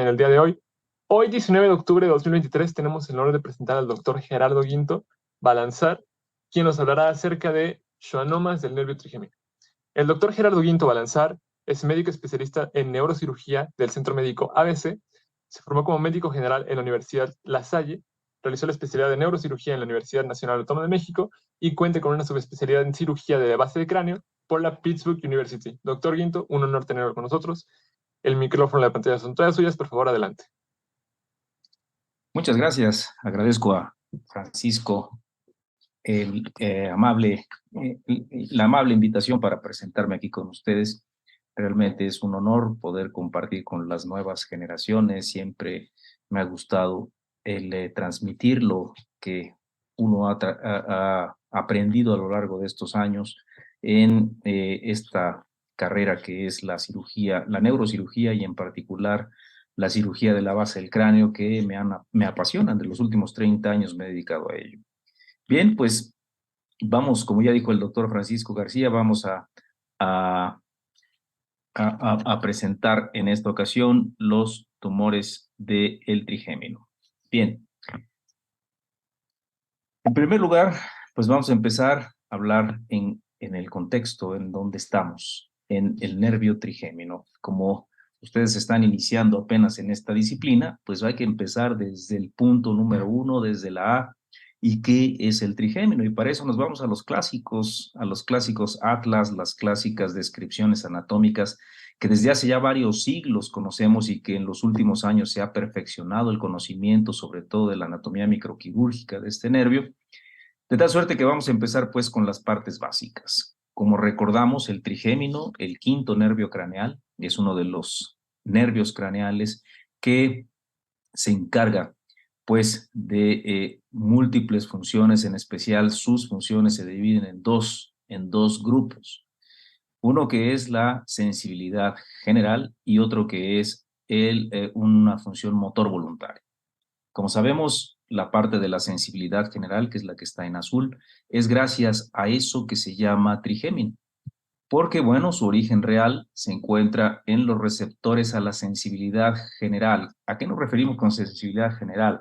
En el día de hoy. Hoy, 19 de octubre de 2023, tenemos el honor de presentar al doctor Gerardo Guinto Balanzar, quien nos hablará acerca de schwannomas del nervio trigémino. El doctor Gerardo Guinto Balanzar es médico especialista en neurocirugía del Centro Médico ABC, se formó como médico general en la Universidad La Salle, realizó la especialidad de neurocirugía en la Universidad Nacional Autónoma de México y cuenta con una subespecialidad en cirugía de base de cráneo por la Pittsburgh University. Doctor Guinto, un honor tenerlo con nosotros. El micrófono y la pantalla son todas suyas, por favor, adelante. Muchas gracias. Agradezco a Francisco la amable invitación para presentarme aquí con ustedes. Realmente es un honor poder compartir con las nuevas generaciones. Siempre me ha gustado el transmitir lo que uno ha aprendido a lo largo de estos años en esta carrera que es la cirugía, la neurocirugía y en particular la cirugía de la base del cráneo que me apasionan. De los últimos 30 años me he dedicado a ello. Bien, pues vamos, como ya dijo el doctor Francisco García, vamos a, a presentar en esta ocasión los tumores del trigémino. Bien, en primer lugar, pues vamos a empezar a hablar en el contexto en donde estamos, en el nervio trigémino. Como ustedes están iniciando apenas en esta disciplina, pues hay que empezar desde el punto número uno, desde la A, y qué es el trigémino. Y para eso nos vamos a los clásicos atlas, las clásicas descripciones anatómicas que desde hace ya varios siglos conocemos y que en los últimos años se ha perfeccionado el conocimiento, sobre todo de la anatomía microquirúrgica de este nervio, de tal suerte que vamos a empezar pues con las partes básicas. Como recordamos, el trigémino, el quinto nervio craneal, es uno de los nervios craneales que se encarga pues de múltiples funciones, en especial sus funciones se dividen en dos grupos. Uno que es la sensibilidad general y otro que es una función motor voluntaria. Como sabemos, la parte de la sensibilidad general, que es la que está en azul, es gracias a eso que se llama trigémino, porque, bueno, su origen real se encuentra en los receptores a la sensibilidad general. ¿A qué nos referimos con sensibilidad general?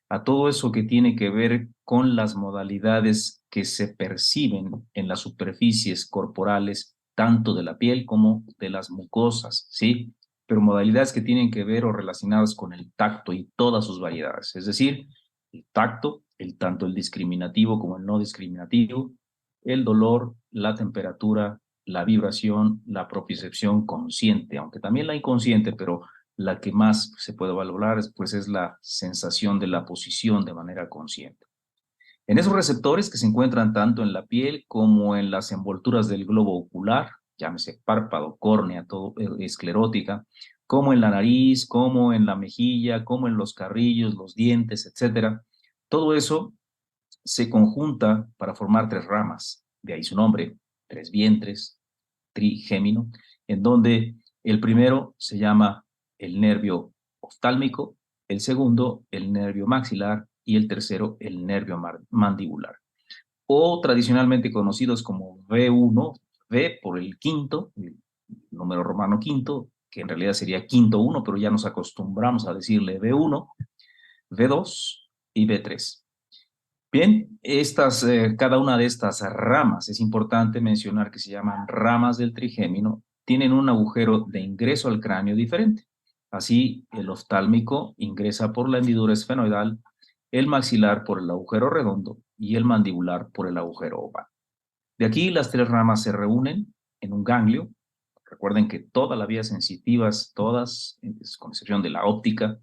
A todo eso que tiene que ver con las modalidades que se perciben en las superficies corporales, tanto de la piel como de las mucosas, ¿sí? Pero modalidades que tienen que ver o relacionadas con el tacto y todas sus variedades, es decir, el tacto, tanto el discriminativo como el no discriminativo, el dolor, la temperatura, la vibración, la propiocepción consciente, aunque también la inconsciente, pero la que más se puede valorar pues, es la sensación de la posición de manera consciente. En esos receptores que se encuentran tanto en la piel como en las envolturas del globo ocular, llámese párpado, córnea, todo, esclerótica, como en la nariz, como en la mejilla, como en los carrillos, los dientes, etcétera. Todo eso se conjunta para formar tres ramas, de ahí su nombre, tres vientres, trigémino, en donde el primero se llama el nervio oftálmico, el segundo el nervio maxilar y el tercero el nervio mandibular, o tradicionalmente conocidos como V1, V por el quinto, el número romano quinto, que en realidad sería quinto uno, pero ya nos acostumbramos a decirle V1, V2 y V3. Bien, cada una de estas ramas, es importante mencionar que se llaman ramas del trigémino, tienen un agujero de ingreso al cráneo diferente. Así, el oftálmico ingresa por la hendidura esfenoidal, el maxilar por el agujero redondo y el mandibular por el agujero oval. De aquí las tres ramas se reúnen en un ganglio. Recuerden que todas las vías sensitivas, todas, con excepción de la óptica,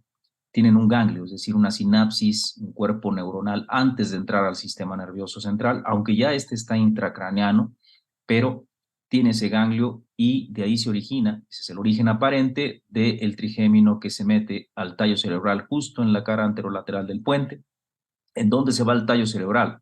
tienen un ganglio, es decir, una sinapsis, un cuerpo neuronal antes de entrar al sistema nervioso central, aunque ya este está intracraneano, pero tiene ese ganglio y de ahí se origina, ese es el origen aparente del trigémino que se mete al tallo cerebral justo en la cara anterolateral del puente. ¿En dónde se va el tallo cerebral?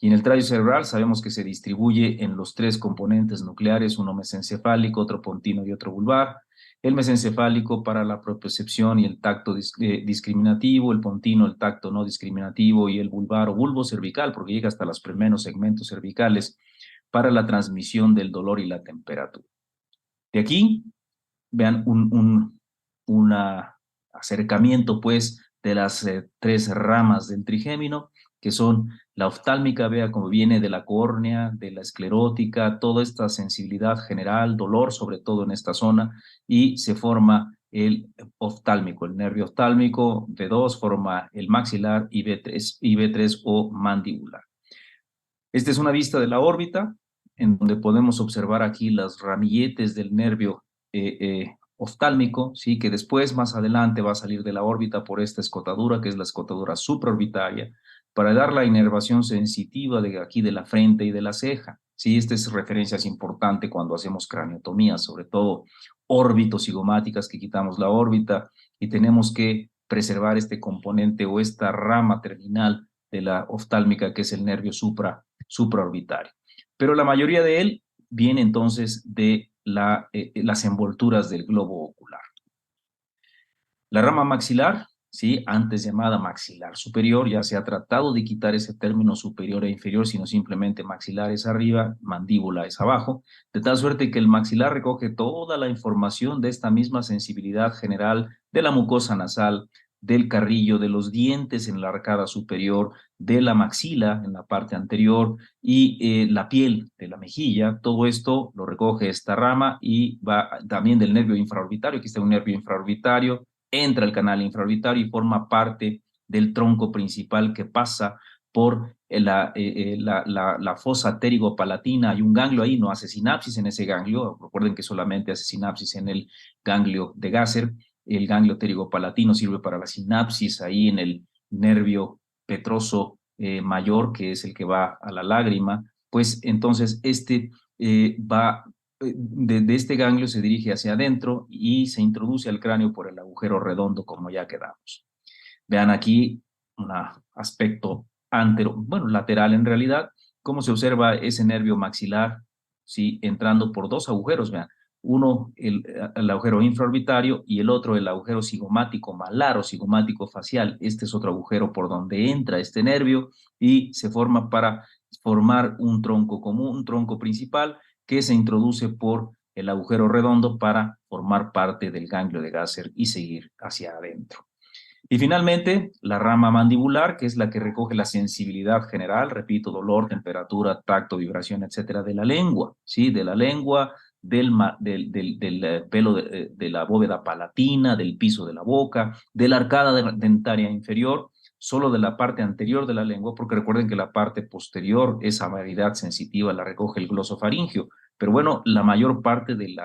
Y en el tallo cerebral sabemos que se distribuye en los tres componentes nucleares, uno mesencefálico, otro pontino y otro vulvar. El mesencefálico para la propiocepción y el tacto discriminativo, el pontino, el tacto no discriminativo y el vulvar o bulbo cervical, porque llega hasta los primeros segmentos cervicales para la transmisión del dolor y la temperatura. De aquí, vean una acercamiento, pues, de las tres ramas del trigémino, que son la oftálmica, vea cómo viene de la córnea, de la esclerótica, toda esta sensibilidad general, dolor sobre todo en esta zona, y se forma el oftálmico, el nervio oftálmico. B2 forma el maxilar y B3 o mandibular. Esta es una vista de la órbita, en donde podemos observar aquí las ramilletes del nervio oftálmico, ¿sí? Que después, más adelante, va a salir de la órbita por esta escotadura, que es la escotadura supraorbitaria, para dar la inervación sensitiva de aquí de la frente y de la ceja. Sí, esta es referencia importante cuando hacemos craniotomía, sobre todo órbitocigomáticas, que quitamos la órbita y tenemos que preservar este componente o esta rama terminal de la oftálmica, que es el nervio supraorbitario. Pero la mayoría de él viene entonces de las envolturas del globo ocular. La rama maxilar, ¿sí? Antes llamada maxilar superior, ya se ha tratado de quitar ese término superior e inferior, sino simplemente maxilar es arriba, mandíbula es abajo, de tal suerte que el maxilar recoge toda la información de esta misma sensibilidad general de la mucosa nasal, del carrillo, de los dientes en la arcada superior, de la maxila en la parte anterior y la piel de la mejilla. Todo esto lo recoge esta rama y va también del nervio infraorbitario. Aquí está un nervio infraorbitario, entra al canal infraorbitario y forma parte del tronco principal que pasa por la fosa pterigopalatina. Hay un ganglio ahí, no hace sinapsis en ese ganglio. Recuerden que solamente hace sinapsis en el ganglio de Gasser. El ganglio pterigopalatino sirve para la sinapsis ahí en el nervio petroso mayor, que es el que va a la lágrima. Pues entonces va de este ganglio, se dirige hacia adentro y se introduce al cráneo por el agujero redondo, como ya quedamos. Vean aquí un aspecto lateral en realidad, cómo se observa ese nervio maxilar, ¿sí? Entrando por dos agujeros, vean. Uno, el agujero infraorbitario, y el otro, el agujero cigomático malar o cigomático facial. Este es otro agujero por donde entra este nervio y se forma para formar un tronco común, un tronco principal, que se introduce por el agujero redondo para formar parte del ganglio de Gasser y seguir hacia adentro. Y finalmente, la rama mandibular, que es la que recoge la sensibilidad general, repito, dolor, temperatura, tacto, vibración, etcétera, de la lengua, ¿sí? De la lengua, del pelo de la bóveda palatina, del piso de la boca, de la arcada dentaria inferior, solo de la parte anterior de la lengua, porque recuerden que la parte posterior, esa variedad sensitiva la recoge el glosofaringio, pero bueno, la mayor parte de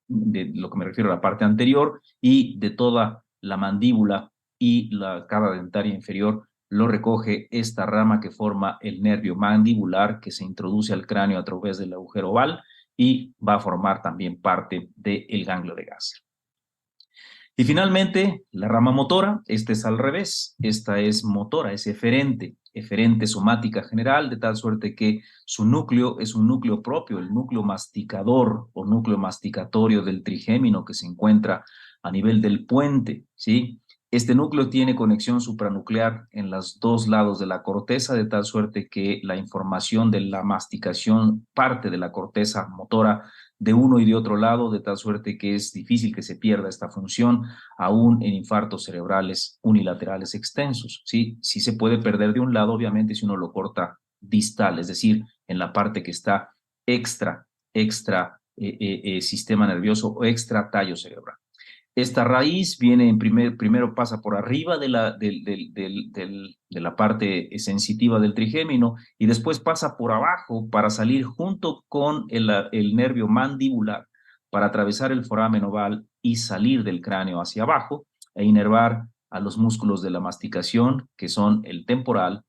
lo que me refiero a la parte anterior y de toda la mandíbula y la arcada dentaria inferior lo recoge esta rama que forma el nervio mandibular, que se introduce al cráneo a través del agujero oval y va a formar también parte del ganglio de Gasser. Y finalmente, la rama motora, esta es al revés, esta es motora, es eferente somática general, de tal suerte que su núcleo es un núcleo propio, el núcleo masticador o núcleo masticatorio del trigémino que se encuentra a nivel del puente, ¿sí? Este núcleo tiene conexión supranuclear en los dos lados de la corteza, de tal suerte que la información de la masticación parte de la corteza motora de uno y de otro lado, de tal suerte que es difícil que se pierda esta función, aún en infartos cerebrales unilaterales extensos, ¿sí? Sí se puede perder de un lado, obviamente, si uno lo corta distal, es decir, en la parte que está extra sistema nervioso o extra tallo cerebral. Esta raíz viene primero pasa por arriba de la parte sensitiva del trigémino y después pasa por abajo para salir junto con el nervio mandibular para atravesar el foramen oval y salir del cráneo hacia abajo e inervar a los músculos de la masticación, que son el temporal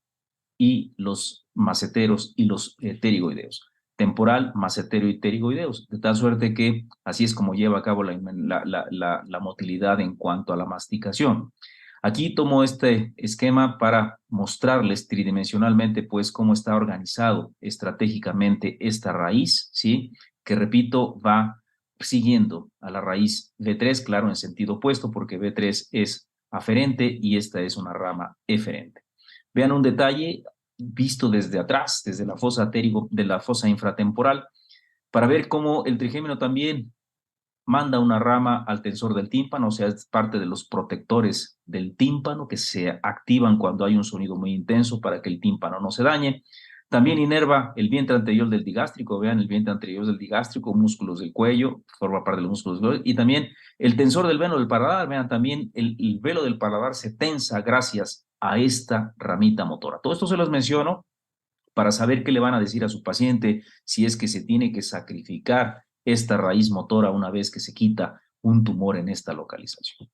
y los maceteros y los pterigoideos. Temporal, macetero y pterigoideos, de tal suerte que así es como lleva a cabo la motilidad en cuanto a la masticación. Aquí tomo este esquema para mostrarles tridimensionalmente, pues, cómo está organizado estratégicamente esta raíz, ¿sí? Que, repito, va siguiendo a la raíz V3, claro, en sentido opuesto, porque V3 es aferente y esta es una rama eferente. Vean un detalle visto desde atrás, desde la fosa de la fosa infratemporal, para ver cómo el trigémino también manda una rama al tensor del tímpano, o sea, es parte de los protectores del tímpano que se activan cuando hay un sonido muy intenso para que el tímpano no se dañe. También inerva el vientre anterior del digástrico, vean el vientre anterior del digástrico, músculos del cuello, forma parte de los músculos del cuello, y también el tensor del velo del paladar, vean también el velo del paladar se tensa gracias a esta ramita motora. Todo esto se los menciono para saber qué le van a decir a su paciente si es que se tiene que sacrificar esta raíz motora una vez que se quita un tumor en esta localización.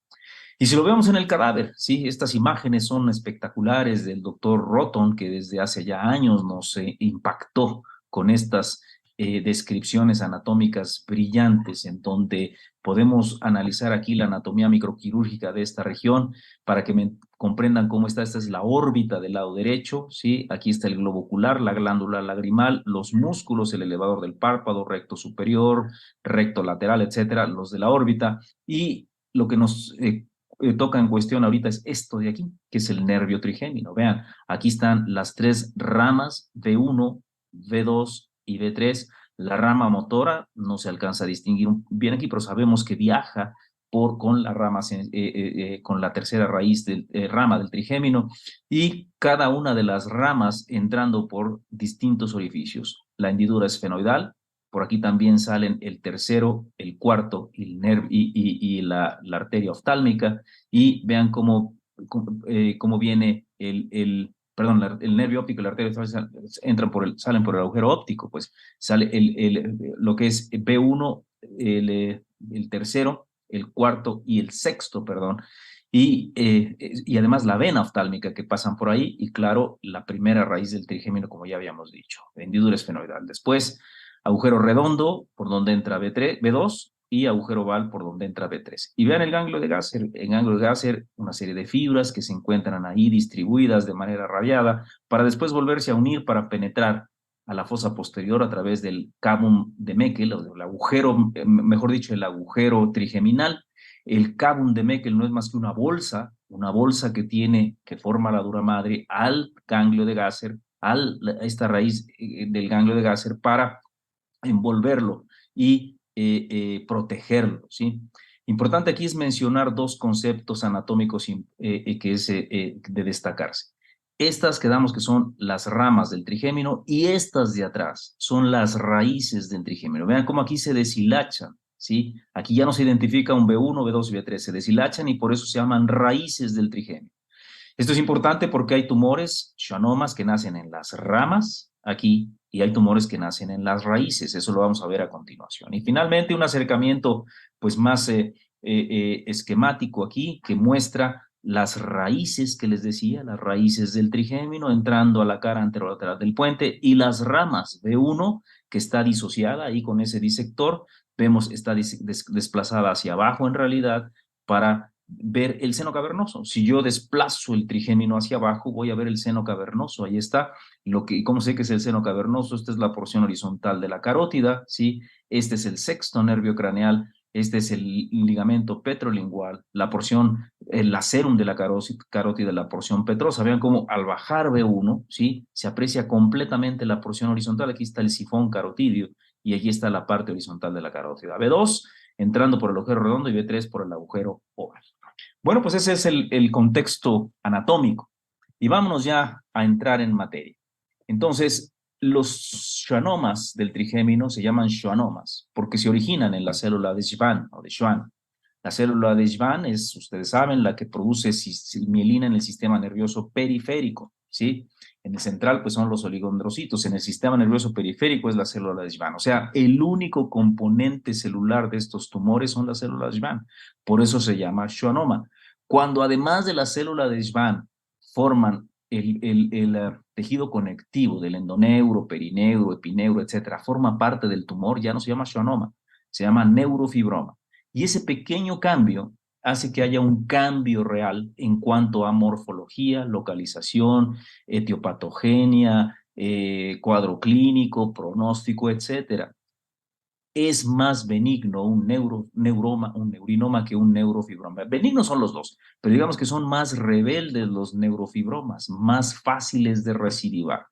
Y si lo vemos en el cadáver, sí, estas imágenes son espectaculares del doctor Roton, que desde hace ya años nos impactó con estas descripciones anatómicas brillantes, en donde podemos analizar aquí la anatomía microquirúrgica de esta región para que me comprendan cómo está. Esta es la órbita del lado derecho, ¿sí? Aquí está el globo ocular, la glándula lagrimal, los músculos, el elevador del párpado, recto superior, recto lateral, etcétera, los de la órbita. Y lo que nos toca en cuestión ahorita es esto de aquí, que es el nervio trigémino. Vean, aquí están las tres ramas, V1, V2 y V3. La rama motora no se alcanza a distinguir bien aquí, pero sabemos que viaja con la rama, con la tercera raíz del rama del trigémino, y cada una de las ramas entrando por distintos orificios. La hendidura esfenoidal, por aquí también salen el tercero, el cuarto y la arteria oftálmica, y vean cómo viene perdón, el nervio óptico y la arteria salen por el agujero óptico, pues sale lo que es B1, el tercero, el cuarto y el sexto, perdón, y además la vena oftálmica que pasan por ahí, y claro, la primera raíz del trigémino, como ya habíamos dicho, hendidura esfenoidal. Después, agujero redondo, por donde entra B3, B2, y agujero oval por donde entra B3. Y vean el ganglio de Gasser. En ganglio de Gasser, una serie de fibras que se encuentran ahí distribuidas de manera radiada para después volverse a unir para penetrar a la fosa posterior a través del cabum de Meckel, o del agujero, mejor dicho, el agujero trigeminal. El cabum de Meckel no es más que una bolsa que forma la dura madre al ganglio de Gasser, a esta raíz del ganglio de Gasser, para envolverlo y protegerlo, ¿sí? Importante aquí es mencionar dos conceptos anatómicos que es de destacarse. Estas quedamos que son las ramas del trigémino, y estas de atrás son las raíces del trigémino. Vean cómo aquí se deshilachan, ¿sí? Aquí ya no se identifica un B1, B2 y B3, se deshilachan y por eso se llaman raíces del trigémino. Esto es importante porque hay tumores, schwannomas, que nacen en las ramas aquí, y hay tumores que nacen en las raíces. Eso lo vamos a ver a continuación. Y finalmente un acercamiento pues más esquemático aquí, que muestra las raíces que les decía, las raíces del trigémino entrando a la cara anterolateral del puente, y las ramas B1 que está disociada ahí con ese disector. Vemos está desplazada hacia abajo en realidad para ver el seno cavernoso. Si yo desplazo el trigémino hacia abajo, voy a ver el seno cavernoso. Ahí está. ¿Cómo sé que es el seno cavernoso? Esta es la porción horizontal de la carótida, ¿sí? Este es el sexto nervio craneal. Este es el ligamento petrolingual, la porción, el lacerum de la carótida, la porción petrosa. Vean cómo al bajar B1, ¿sí? Se aprecia completamente la porción horizontal. Aquí está el sifón carotidio y aquí está la parte horizontal de la carótida. B2 entrando por el agujero redondo y B3 por el agujero oval. Bueno, pues ese es el contexto anatómico. Y vámonos ya a entrar en materia. Entonces, los schwannomas del trigémino se llaman schwannomas porque se originan en la célula de Schwann o de Schwann. La célula de Schwann es, ustedes saben, la que produce mielina en el sistema nervioso periférico, ¿sí? En el central, pues son los oligodendrocitos. En el sistema nervioso periférico es la célula de Schwann. O sea, el único componente celular de estos tumores son las células de Schwann. Por eso se llama schwannoma. Cuando además de la célula de Schwann forman el tejido conectivo del endoneuro, perineuro, epineuro, etcétera, forma parte del tumor, ya no se llama schwannoma, se llama neurofibroma. Y ese pequeño cambio hace que haya un cambio real en cuanto a morfología, localización, etiopatogenia, cuadro clínico, pronóstico, etcétera. Es más benigno un neurinoma que un neurofibroma. Benignos son los dos, pero digamos que son más rebeldes los neurofibromas, más fáciles de recidivar.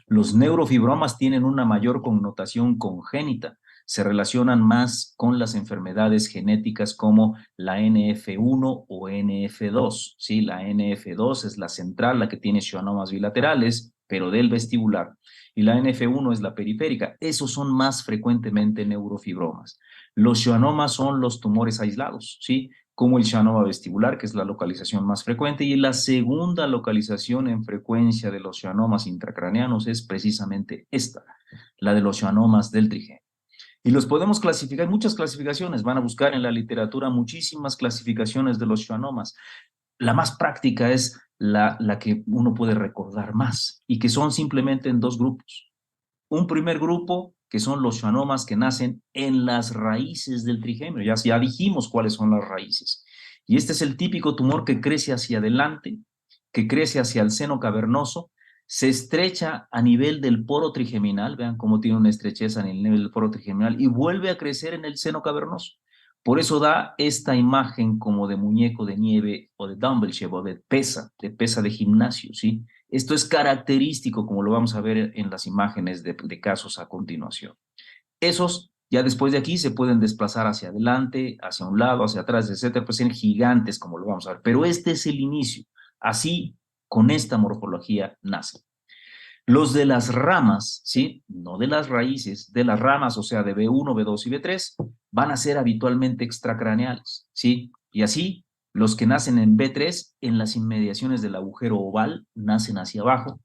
Los neurofibromas tienen una mayor connotación congénita. se relacionan más con las enfermedades genéticas como la NF1 o NF2, ¿sí? La NF2 es la central, la que tiene schwannomas bilaterales, pero del vestibular, y la NF1 es la periférica. Esos son más frecuentemente neurofibromas. Los schwannomas son los tumores aislados, ¿sí? Como el schwannoma vestibular, que es la localización más frecuente, y la segunda localización en frecuencia de los schwannomas intracraneanos es precisamente esta, la de los schwannomas del trigémino. Y los podemos clasificar, hay muchas clasificaciones, van a buscar en la literatura muchísimas clasificaciones de los schwannomas. La más práctica es la que uno puede recordar más, y que son simplemente en dos grupos. Un primer grupo, que son los schwannomas que nacen en las raíces del trigémino. Ya dijimos cuáles son las raíces. Y este es el típico tumor que crece hacia adelante, que crece hacia el seno cavernoso, se estrecha a nivel del poro trigeminal, vean cómo tiene una estrechez a nivel del poro trigeminal, y vuelve a crecer en el seno cavernoso. Por eso da esta imagen como de muñeco de nieve o de dumbbell o de pesa de gimnasio, ¿sí? Esto es característico, como lo vamos a ver en las imágenes de casos a continuación. Esos, ya después de aquí, se pueden desplazar hacia adelante, hacia un lado, hacia atrás, etcétera, pues ser gigantes, como lo vamos a ver. Pero este es el inicio. Así, con esta morfología, nace. Los de las ramas, ¿sí? No de las raíces, de las ramas, o sea, de B1, B2 y B3, van a ser habitualmente extracraneales, ¿sí? Y así, los que nacen en B3, en las inmediaciones del agujero oval, nacen hacia abajo.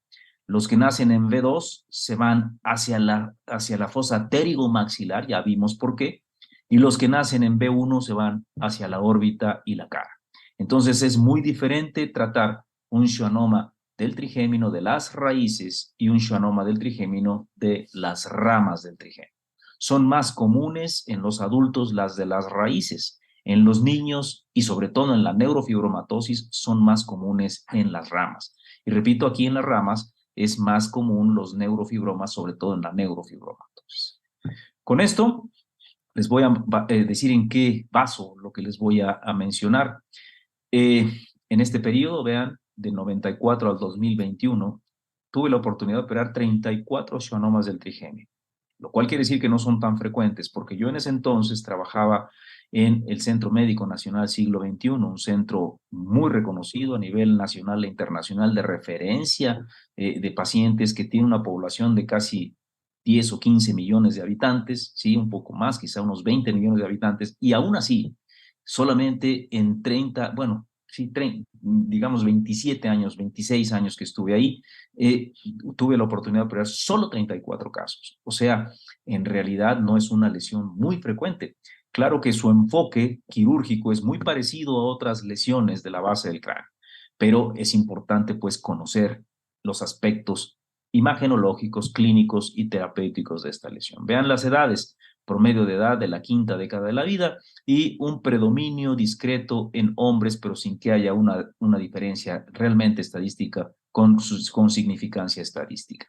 Los que nacen en B2 se van hacia la fosa pterigomaxilar, ya vimos por qué. Y los que nacen en B1 se van hacia la órbita y la cara. Entonces, es muy diferente tratar un schwannoma del trigémino de las raíces y un schwannoma del trigémino de las ramas del trigémino. Son más comunes en los adultos las de las raíces. En los niños y sobre todo en la neurofibromatosis son más comunes en las ramas. Y repito, aquí en las ramas es más común los neurofibromas, sobre todo en la neurofibromatosis. Con esto les voy a decir en qué baso lo que les voy a mencionar. En este periodo, vean, de 94 al 2021, tuve la oportunidad de operar 34 schwannomas del trigémino, lo cual quiere decir que no son tan frecuentes, porque yo en ese entonces trabajaba en el Centro Médico Nacional Siglo XXI, un centro muy reconocido a nivel nacional e internacional de referencia de pacientes que tiene una población de casi 10 o 15 millones de habitantes, sí, un poco más, quizá unos 20 millones de habitantes, y aún así, solamente en 30, bueno, sí, digamos 27 años, 26 años que estuve ahí, tuve la oportunidad de operar solo 34 casos. O sea, en realidad no es una lesión muy frecuente. Claro que su enfoque quirúrgico es muy parecido a otras lesiones de la base del cráneo, pero es importante pues conocer los aspectos imagenológicos, clínicos y terapéuticos de esta lesión. Vean las edades, promedio de edad de la quinta década de la vida y un predominio discreto en hombres, pero sin que haya una diferencia realmente estadística con significancia estadística.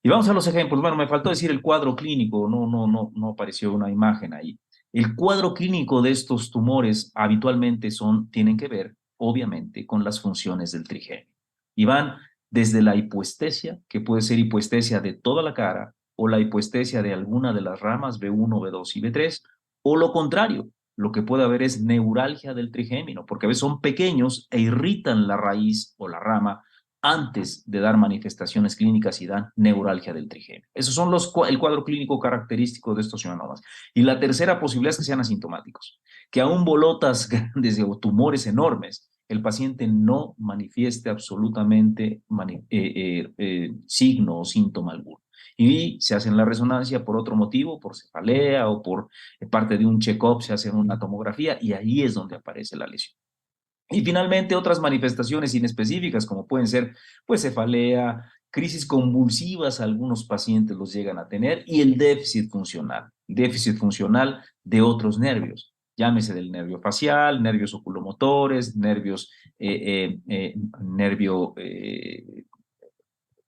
Y vamos a los ejemplos. Bueno, me faltó decir el cuadro clínico, no apareció una imagen ahí. El cuadro clínico de estos tumores habitualmente tienen que ver, obviamente, con las funciones del trigémino. Y van desde la hipoestesia, que puede ser hipoestesia de toda la cara, o la hipoestesia de alguna de las ramas B1, B2 y B3, o lo contrario, lo que puede haber es neuralgia del trigémino, porque a veces son pequeños e irritan la raíz o la rama antes de dar manifestaciones clínicas y dan neuralgia del trigémino. Esos son el cuadro clínico característico de estos schwannomas. Y la tercera posibilidad es que sean asintomáticos, que aún bolotas grandes o tumores enormes, el paciente no manifieste absolutamente signo o síntoma alguno. Y se hacen la resonancia por otro motivo, por cefalea o por parte de un check-up, se hace una tomografía y ahí es donde aparece la lesión. Y finalmente otras manifestaciones inespecíficas como pueden ser pues cefalea, crisis convulsivas, algunos pacientes los llegan a tener y el déficit funcional de otros nervios, llámese del nervio facial, nervios oculomotores, nervio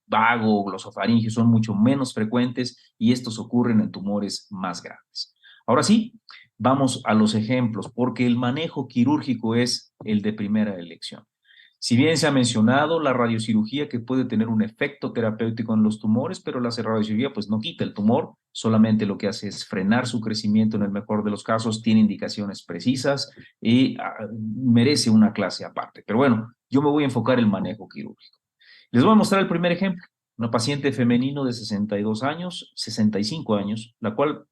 vago, glosofaringeo, son mucho menos frecuentes y estos ocurren en tumores más grandes. Ahora sí, vamos a los ejemplos, porque el manejo quirúrgico es el de primera elección. Si bien se ha mencionado la radiocirugía que puede tener un efecto terapéutico en los tumores, pero la radiocirugía pues no quita el tumor, solamente lo que hace es frenar su crecimiento en el mejor de los casos, tiene indicaciones precisas y merece una clase aparte. Pero bueno, yo me voy a enfocar en el manejo quirúrgico. Les voy a mostrar el primer ejemplo. Una paciente femenino de 62 años, 65 años, la cual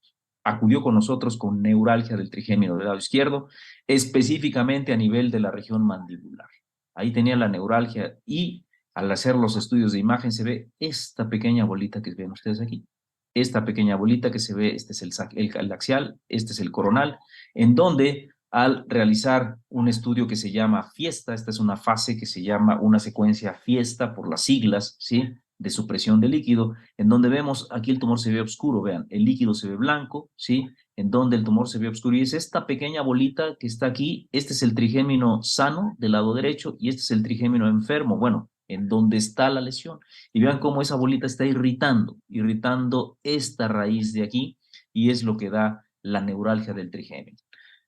acudió con nosotros con neuralgia del trigémino del lado izquierdo, específicamente a nivel de la región mandibular. Ahí tenía la neuralgia y al hacer los estudios de imagen se ve esta pequeña bolita que ven ustedes aquí. Esta pequeña bolita que se ve, este es el axial, este es el coronal, en donde al realizar un estudio que se llama Fiesta, esta es una fase que se llama una secuencia Fiesta por las siglas, ¿sí? De supresión de líquido, en donde vemos, aquí el tumor se ve oscuro, vean, el líquido se ve blanco, ¿sí? En donde el tumor se ve oscuro y es esta pequeña bolita que está aquí, este es el trigémino sano del lado derecho y este es el trigémino enfermo, bueno, en donde está la lesión. Y vean cómo esa bolita está irritando esta raíz de aquí y es lo que da la neuralgia del trigémino.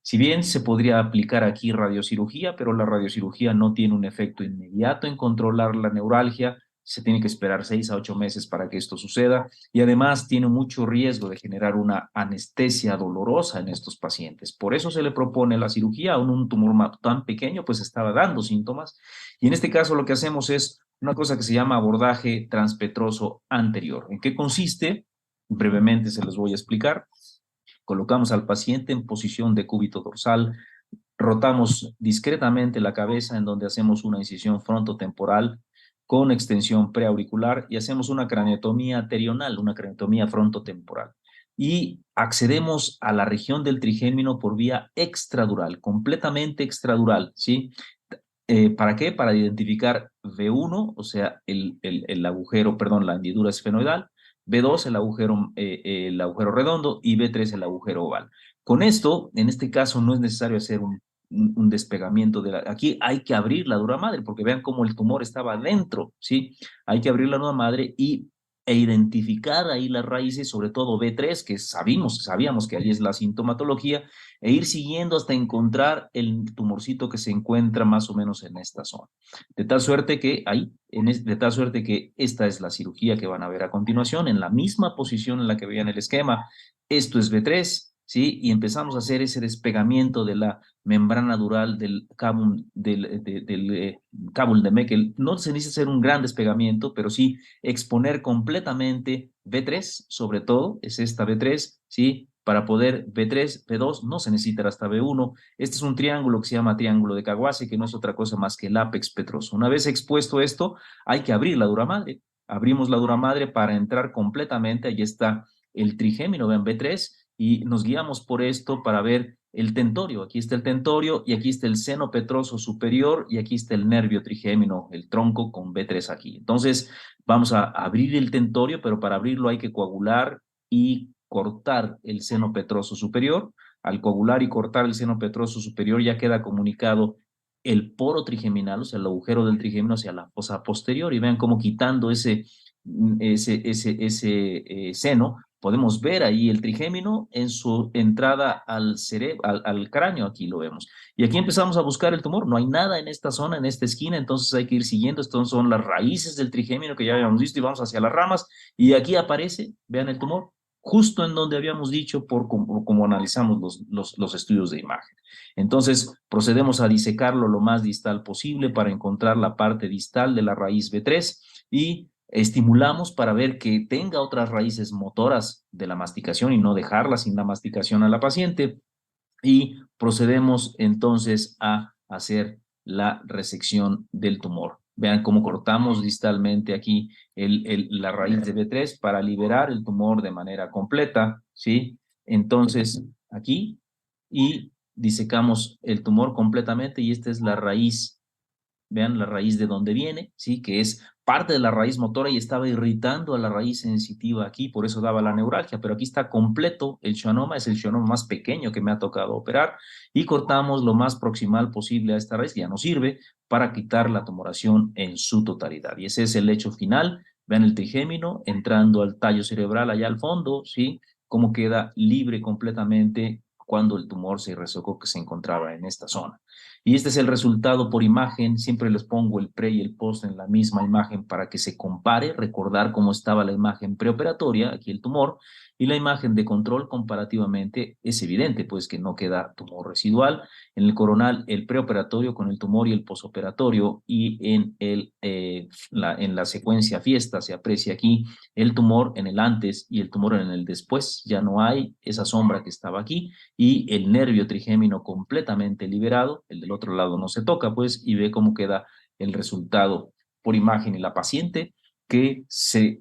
Si bien se podría aplicar aquí radiocirugía, pero la radiocirugía no tiene un efecto inmediato en controlar la neuralgia, se tiene que esperar 6 a 8 meses para que esto suceda y además tiene mucho riesgo de generar una anestesia dolorosa en estos pacientes. Por eso se le propone la cirugía a un tumor tan pequeño, pues estaba dando síntomas y en este caso lo que hacemos es una cosa que se llama abordaje transpetroso anterior. ¿En qué consiste? Brevemente se los voy a explicar. Colocamos al paciente en posición de cúbito dorsal, rotamos discretamente la cabeza en donde hacemos una incisión frontotemporal con extensión preauricular y hacemos una craneotomía terional, una craneotomía frontotemporal. Y accedemos a la región del trigémino por vía extradural, completamente extradural, ¿sí? ¿Para qué? Para identificar V1, o sea, el agujero, perdón, la hendidura esfenoidal, B2, el agujero redondo, y B3, el agujero oval. Con esto, en este caso, no es necesario hacer un despegamiento de la... Aquí hay que abrir la dura madre, porque vean cómo el tumor estaba adentro, ¿sí? Hay que abrir la dura madre e identificar ahí las raíces, sobre todo B3, que sabíamos que ahí es la sintomatología, e ir siguiendo hasta encontrar el tumorcito que se encuentra más o menos en esta zona. De tal suerte que de tal suerte que esta es la cirugía que van a ver a continuación, en la misma posición en la que veían el esquema. Esto es B3, ¿sí? Y empezamos a hacer ese despegamiento de la membrana dural del cábul cábul de Meckel. No se necesita hacer un gran despegamiento, pero sí exponer completamente B3, sobre todo, es esta B3, ¿sí? Para poder B3, B2, no se necesita hasta B1. Este es un triángulo que se llama triángulo de Kawase, que no es otra cosa más que el ápex petroso. Una vez expuesto esto, hay que abrir la dura madre. Abrimos la dura madre para entrar completamente. Allí está el trigémino, vean B3, y nos guiamos por esto para ver el tentorio. Aquí está el tentorio y aquí está el seno petroso superior y aquí está el nervio trigémino, el tronco con B3 aquí. Entonces, vamos a abrir el tentorio, pero para abrirlo hay que coagular y cortar el seno petroso superior. Al coagular y cortar el seno petroso superior ya queda comunicado el poro trigeminal, o sea, el agujero del trigémino hacia la fosa posterior. Y vean cómo quitando ese seno, podemos ver ahí el trigémino en su entrada al cerebro, al cráneo, aquí lo vemos. Y aquí empezamos a buscar el tumor. No hay nada en esta zona, en esta esquina, entonces hay que ir siguiendo. Estas son las raíces del trigémino que ya habíamos visto y vamos hacia las ramas. Y aquí aparece, vean el tumor, justo en donde habíamos dicho por como analizamos los estudios de imagen. Entonces, procedemos a disecarlo lo más distal posible para encontrar la parte distal de la raíz B3 y estimulamos para ver que tenga otras raíces motoras de la masticación y no dejarla sin la masticación a la paciente. Y procedemos entonces a hacer la resección del tumor. Vean cómo cortamos distalmente aquí la raíz de B3 para liberar el tumor de manera completa, ¿sí? Entonces, aquí, y disecamos el tumor completamente y esta es la raíz. Vean la raíz de dónde viene, ¿sí? Que es parte de la raíz motora y estaba irritando a la raíz sensitiva aquí, por eso daba la neuralgia, pero aquí está completo el schwannoma, es el schwannoma más pequeño que me ha tocado operar y cortamos lo más proximal posible a esta raíz, que ya nos sirve para quitar la tumoración en su totalidad. Y ese es el hecho final. Vean el trigémino entrando al tallo cerebral allá al fondo, ¿sí? Cómo queda libre completamente cuando el tumor se resecó que se encontraba en esta zona. Y este es el resultado por imagen. Siempre les pongo el pre y el post en la misma imagen para que se compare, recordar cómo estaba la imagen preoperatoria, aquí el tumor, y la imagen de control comparativamente es evidente, pues que no queda tumor residual. En el coronal, el preoperatorio con el tumor y el posoperatorio, y en la secuencia fiesta se aprecia aquí el tumor en el antes y el tumor en el después. Ya no hay esa sombra que estaba aquí y el nervio trigémino completamente liberado. El del otro lado no se toca, pues, y ve cómo queda el resultado por imagen. Y la paciente que se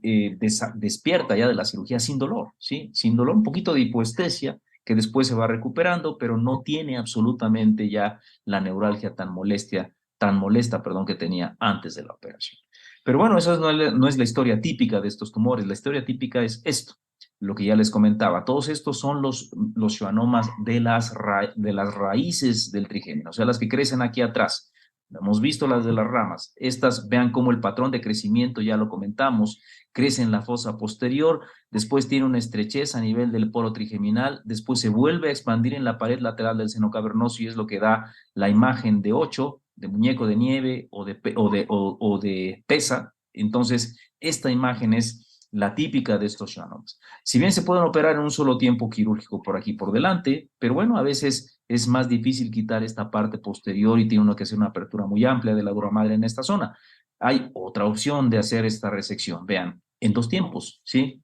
despierta ya de la cirugía sin dolor, ¿sí? Sin dolor, un poquito de hipoestesia, que después se va recuperando, pero no tiene absolutamente ya la neuralgia tan molesta, perdón, que tenía antes de la operación. Pero bueno, eso no es la historia típica de estos tumores. La historia típica es esto, lo que ya les comentaba. Todos estos son los schwannomas de las raíces del trigémino, o sea, las que crecen aquí atrás. Hemos visto las de las ramas. Estas, vean cómo el patrón de crecimiento, ya lo comentamos, crece en la fosa posterior, después tiene una estrechez a nivel del poro trigeminal, después se vuelve a expandir en la pared lateral del seno cavernoso y es lo que da la imagen de 8, de muñeco de nieve o de pesa. Entonces, esta imagen es la típica de estos schwannomas. Si bien se pueden operar en un solo tiempo quirúrgico por aquí por delante, pero bueno, a veces es más difícil quitar esta parte posterior y tiene uno que hacer una apertura muy amplia de la dura madre en esta zona. Hay otra opción de hacer esta resección, vean, en 2 tiempos, ¿sí?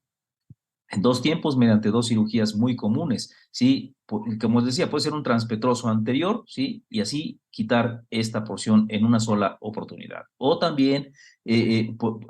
En 2 tiempos mediante 2 cirugías muy comunes, ¿sí? Como les decía, puede ser un transpetroso anterior, ¿sí? Y así quitar esta porción en una sola oportunidad. O también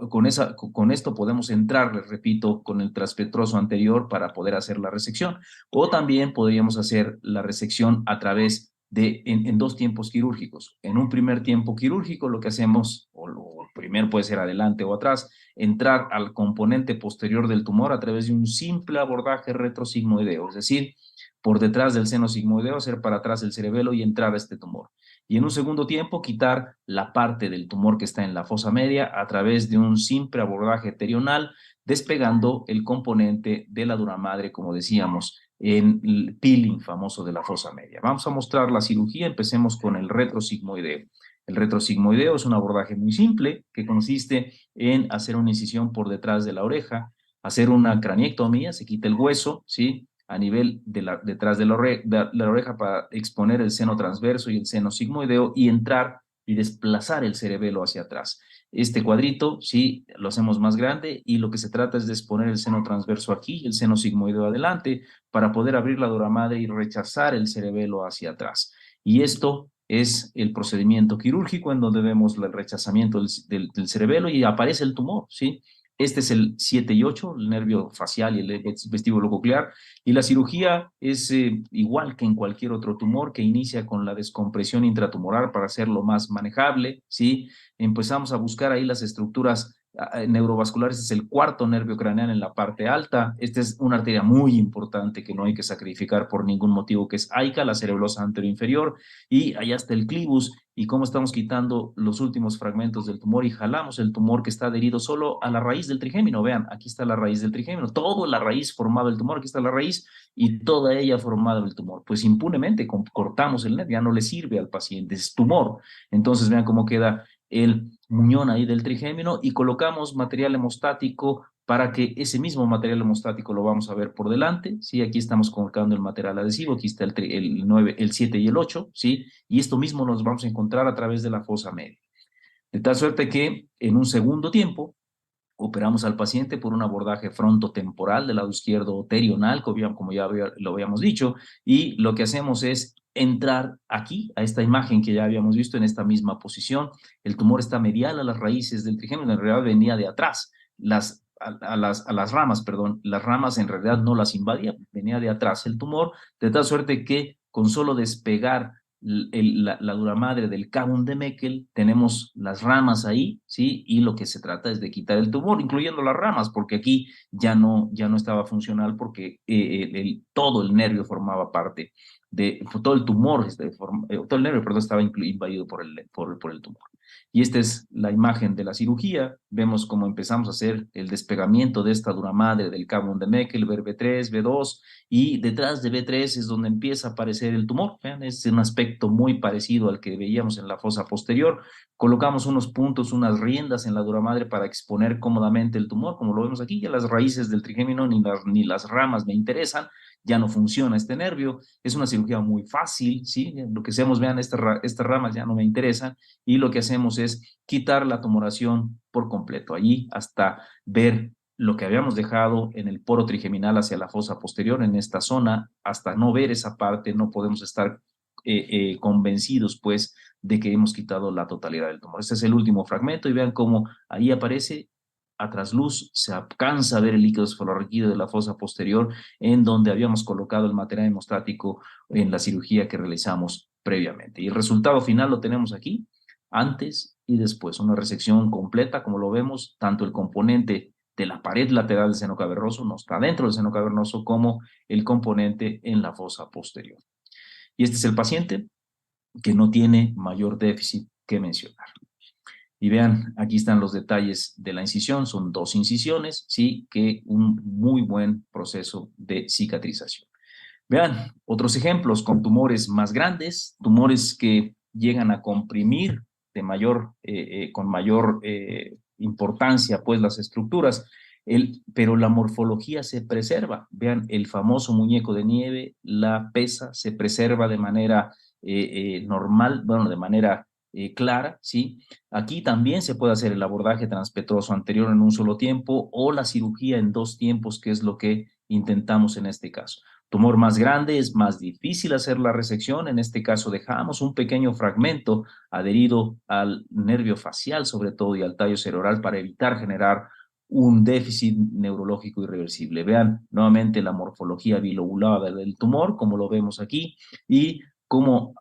con esto podemos entrar, les repito, con el transpetroso anterior para poder hacer la resección. O también podríamos hacer la resección a través en 2 tiempos quirúrgicos. En un primer tiempo quirúrgico lo que hacemos, o lo primero puede ser adelante o atrás, entrar al componente posterior del tumor a través de un simple abordaje retrosigmoideo, es decir, por detrás del seno sigmoideo, hacer para atrás el cerebelo y entrar a este tumor. Y en un segundo tiempo, quitar la parte del tumor que está en la fosa media a través de un simple abordaje terional, despegando el componente de la dura madre, como decíamos, en el peeling famoso de la fosa media. Vamos a mostrar la cirugía, empecemos con el retrosigmoideo. El retrosigmoideo es un abordaje muy simple que consiste en hacer una incisión por detrás de la oreja, hacer una craniectomía, se quita el hueso, ¿sí? A nivel detrás de la oreja para exponer el seno transverso y el seno sigmoideo y entrar y desplazar el cerebelo hacia atrás. Este cuadrito, sí, lo hacemos más grande y lo que se trata es de exponer el seno transverso aquí y el seno sigmoideo adelante para poder abrir la dura madre y rechazar el cerebelo hacia atrás. Y esto es el procedimiento quirúrgico en donde vemos el rechazamiento del cerebelo y aparece el tumor, ¿sí? Este es el 7 y 8, el nervio facial y el vestíbulo coclear. Y la cirugía es igual que en cualquier otro tumor que inicia con la descompresión intratumoral para hacerlo más manejable, ¿sí? Empezamos a buscar ahí las estructuras neurovasculares, es el cuarto nervio craneal en la parte alta. Esta es una arteria muy importante que no hay que sacrificar por ningún motivo, que es AICA, la cerebrosa anteroinferior, y allá está el clivus, y cómo estamos quitando los últimos fragmentos del tumor y jalamos el tumor que está adherido solo a la raíz del trigémino. Vean, aquí está la raíz del trigémino, toda la raíz formaba el tumor, aquí está la raíz y toda ella formada el tumor. Pues impunemente cortamos el nervio, ya no le sirve al paciente, es tumor. Entonces vean cómo queda el muñón ahí del trigémino y colocamos material hemostático para que ese mismo material hemostático lo vamos a ver por delante, ¿sí? Aquí estamos colocando el material adhesivo, aquí está el 9, el 7 y el 8, ¿sí? Y esto mismo nos vamos a encontrar a través de la fosa media. De tal suerte que en un segundo tiempo operamos al paciente por un abordaje frontotemporal del lado izquierdo terional, como ya lo habíamos dicho, y lo que hacemos es entrar aquí, a esta imagen que ya habíamos visto en esta misma posición. El tumor está medial a las raíces del trigémino, en realidad venía de atrás. A las ramas, perdón, las ramas en realidad no las invadía, venía de atrás el tumor, de tal suerte que con solo despegar la dura madre del cábun de Meckel, tenemos las ramas ahí, ¿sí? Y lo que se trata es de quitar el tumor, incluyendo las ramas, porque aquí ya no estaba funcional porque todo el nervio formaba parte todo el tumor, todo el nervio, perdón, estaba invadido por el tumor. Y esta es la imagen de la cirugía. Vemos cómo empezamos a hacer el despegamiento de esta dura madre del cabo de Meckel, ver B3, B2, y detrás de B3 es donde empieza a aparecer el tumor. Vean, es un aspecto muy parecido al que veíamos en la fosa posterior. Colocamos unos puntos, unas riendas en la dura madre para exponer cómodamente el tumor, como lo vemos aquí. Ya las raíces del trigémino ni las ramas me interesan, ya no funciona este nervio. Es una cirugía muy fácil, ¿sí? Lo que hacemos, vean, estas ramas ya no me interesan, y lo que hacemos es quitar la tumoración por completo, allí hasta ver lo que habíamos dejado en el poro trigeminal hacia la fosa posterior, en esta zona, hasta no ver esa parte, no podemos estar convencidos, pues, de que hemos quitado la totalidad del tumor. Este es el último fragmento, y vean cómo ahí aparece a trasluz, se alcanza a ver el líquido cefalorraquídeo de la fosa posterior, en donde habíamos colocado el material hemostático en la cirugía que realizamos previamente. Y el resultado final lo tenemos aquí, antes y después, una resección completa, como lo vemos, tanto el componente de la pared lateral del seno cavernoso no está dentro del seno cavernoso, como el componente en la fosa posterior. Y este es el paciente que no tiene mayor déficit que mencionar. Y vean, aquí están los detalles de la incisión, son 2 incisiones, sí, que un muy buen proceso de cicatrización. Vean, otros ejemplos con tumores más grandes, tumores que llegan a comprimir con mayor importancia, pues, las estructuras, pero la morfología se preserva. Vean, el famoso muñeco de nieve, la pesa se preserva de manera normal, bueno, de manera clara, ¿sí? Aquí también se puede hacer el abordaje transpetroso anterior en un solo tiempo, o la cirugía en 2 tiempos, que es lo que intentamos en este caso. Tumor más grande, es más difícil hacer la resección. En este caso dejamos un pequeño fragmento adherido al nervio facial, sobre todo, y al tallo cerebral, para evitar generar un déficit neurológico irreversible. Vean nuevamente la morfología bilobulada del tumor, como lo vemos aquí, y cómo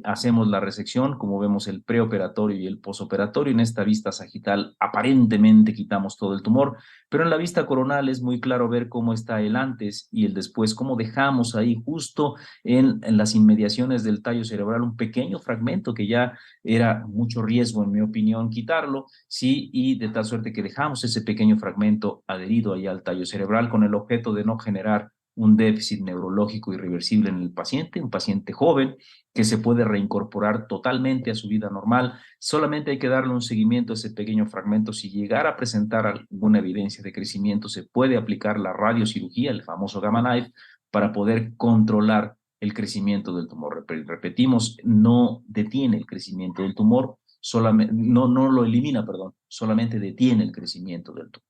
hacemos la resección, como vemos el preoperatorio y el posoperatorio. En esta vista sagital aparentemente quitamos todo el tumor, pero en la vista coronal es muy claro ver cómo está el antes y el después, cómo dejamos ahí justo en las inmediaciones del tallo cerebral un pequeño fragmento que ya era mucho riesgo, en mi opinión, quitarlo, sí, y de tal suerte que dejamos ese pequeño fragmento adherido allá al tallo cerebral, con el objeto de no generar un déficit neurológico irreversible en el paciente, un paciente joven que se puede reincorporar totalmente a su vida normal. Solamente hay que darle un seguimiento a ese pequeño fragmento. Si llegara a presentar alguna evidencia de crecimiento, se puede aplicar la radiocirugía, el famoso Gamma Knife, para poder controlar el crecimiento del tumor. Repetimos, no detiene el crecimiento del tumor, solamente, no lo elimina, perdón, solamente detiene el crecimiento del tumor.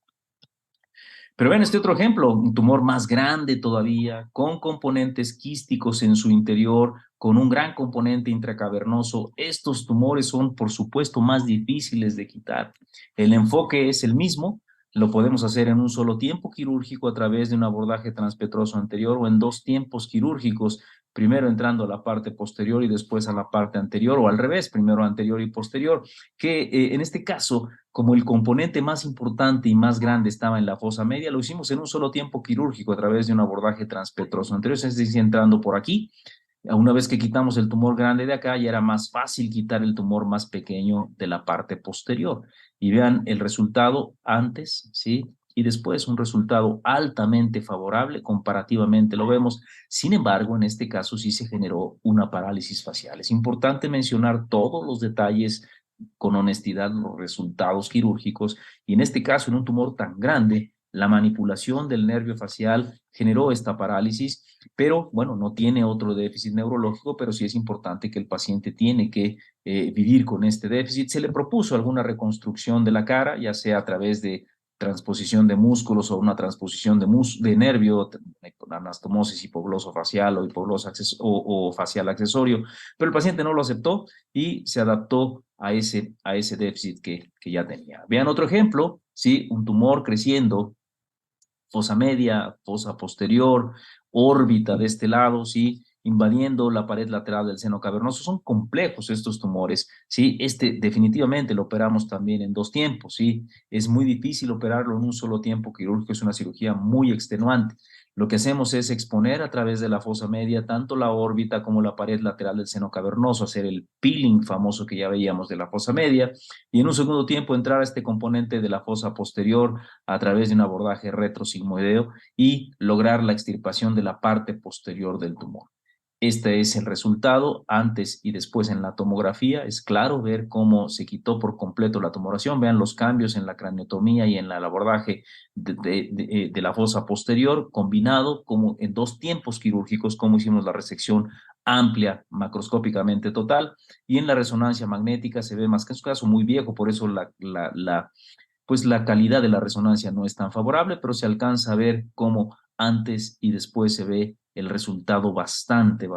Pero ven este otro ejemplo, un tumor más grande todavía, con componentes quísticos en su interior, con un gran componente intracavernoso. Estos tumores son, por supuesto, más difíciles de quitar. El enfoque es el mismo, lo podemos hacer en un solo tiempo quirúrgico a través de un abordaje transpetroso anterior, o en 2 tiempos quirúrgicos, primero entrando a la parte posterior y después a la parte anterior, o al revés, primero anterior y posterior, que en este caso, como el componente más importante y más grande estaba en la fosa media, lo hicimos en un solo tiempo quirúrgico a través de un abordaje transpetroso anterior, es decir, entrando por aquí. Una vez que quitamos el tumor grande de acá, ya era más fácil quitar el tumor más pequeño de la parte posterior. Y vean el resultado antes, ¿sí? Y después, un resultado altamente favorable, comparativamente lo vemos. Sin embargo, en este caso sí se generó una parálisis facial. Es importante mencionar todos los detalles con honestidad, los resultados quirúrgicos, y en este caso, en un tumor tan grande, la manipulación del nervio facial generó esta parálisis, pero bueno, no tiene otro déficit neurológico, pero sí es importante que el paciente tiene que vivir con este déficit. Se le propuso alguna reconstrucción de la cara, ya sea a través de transposición de músculos o una transposición de nervio, anastomosis hipoglosofacial o o facial accesorio, pero el paciente no lo aceptó y se adaptó a ese déficit que ya tenía. Vean otro ejemplo, ¿sí? Un tumor creciendo, fosa media, fosa posterior, órbita de este lado, ¿sí? Invadiendo la pared lateral del seno cavernoso. Son complejos estos tumores, ¿sí? Este definitivamente lo operamos también en 2 tiempos, ¿sí? Es muy difícil operarlo en un solo tiempo quirúrgico, es una cirugía muy extenuante. Lo que hacemos es exponer a través de la fosa media tanto la órbita como la pared lateral del seno cavernoso, hacer el peeling famoso que ya veíamos de la fosa media, y en un segundo tiempo entrar a este componente de la fosa posterior a través de un abordaje retrosigmoideo y lograr la extirpación de la parte posterior del tumor. Este es el resultado antes y después en la tomografía. Es claro ver cómo se quitó por completo la tumoración. Vean los cambios en la craniotomía y en el abordaje de la fosa posterior, combinado como en dos tiempos quirúrgicos, como hicimos la resección amplia, macroscópicamente total, y en la resonancia magnética se ve más que en su caso muy viejo, por eso pues la calidad de la resonancia no es tan favorable, pero se alcanza a ver cómo antes y después se ve el resultado bastante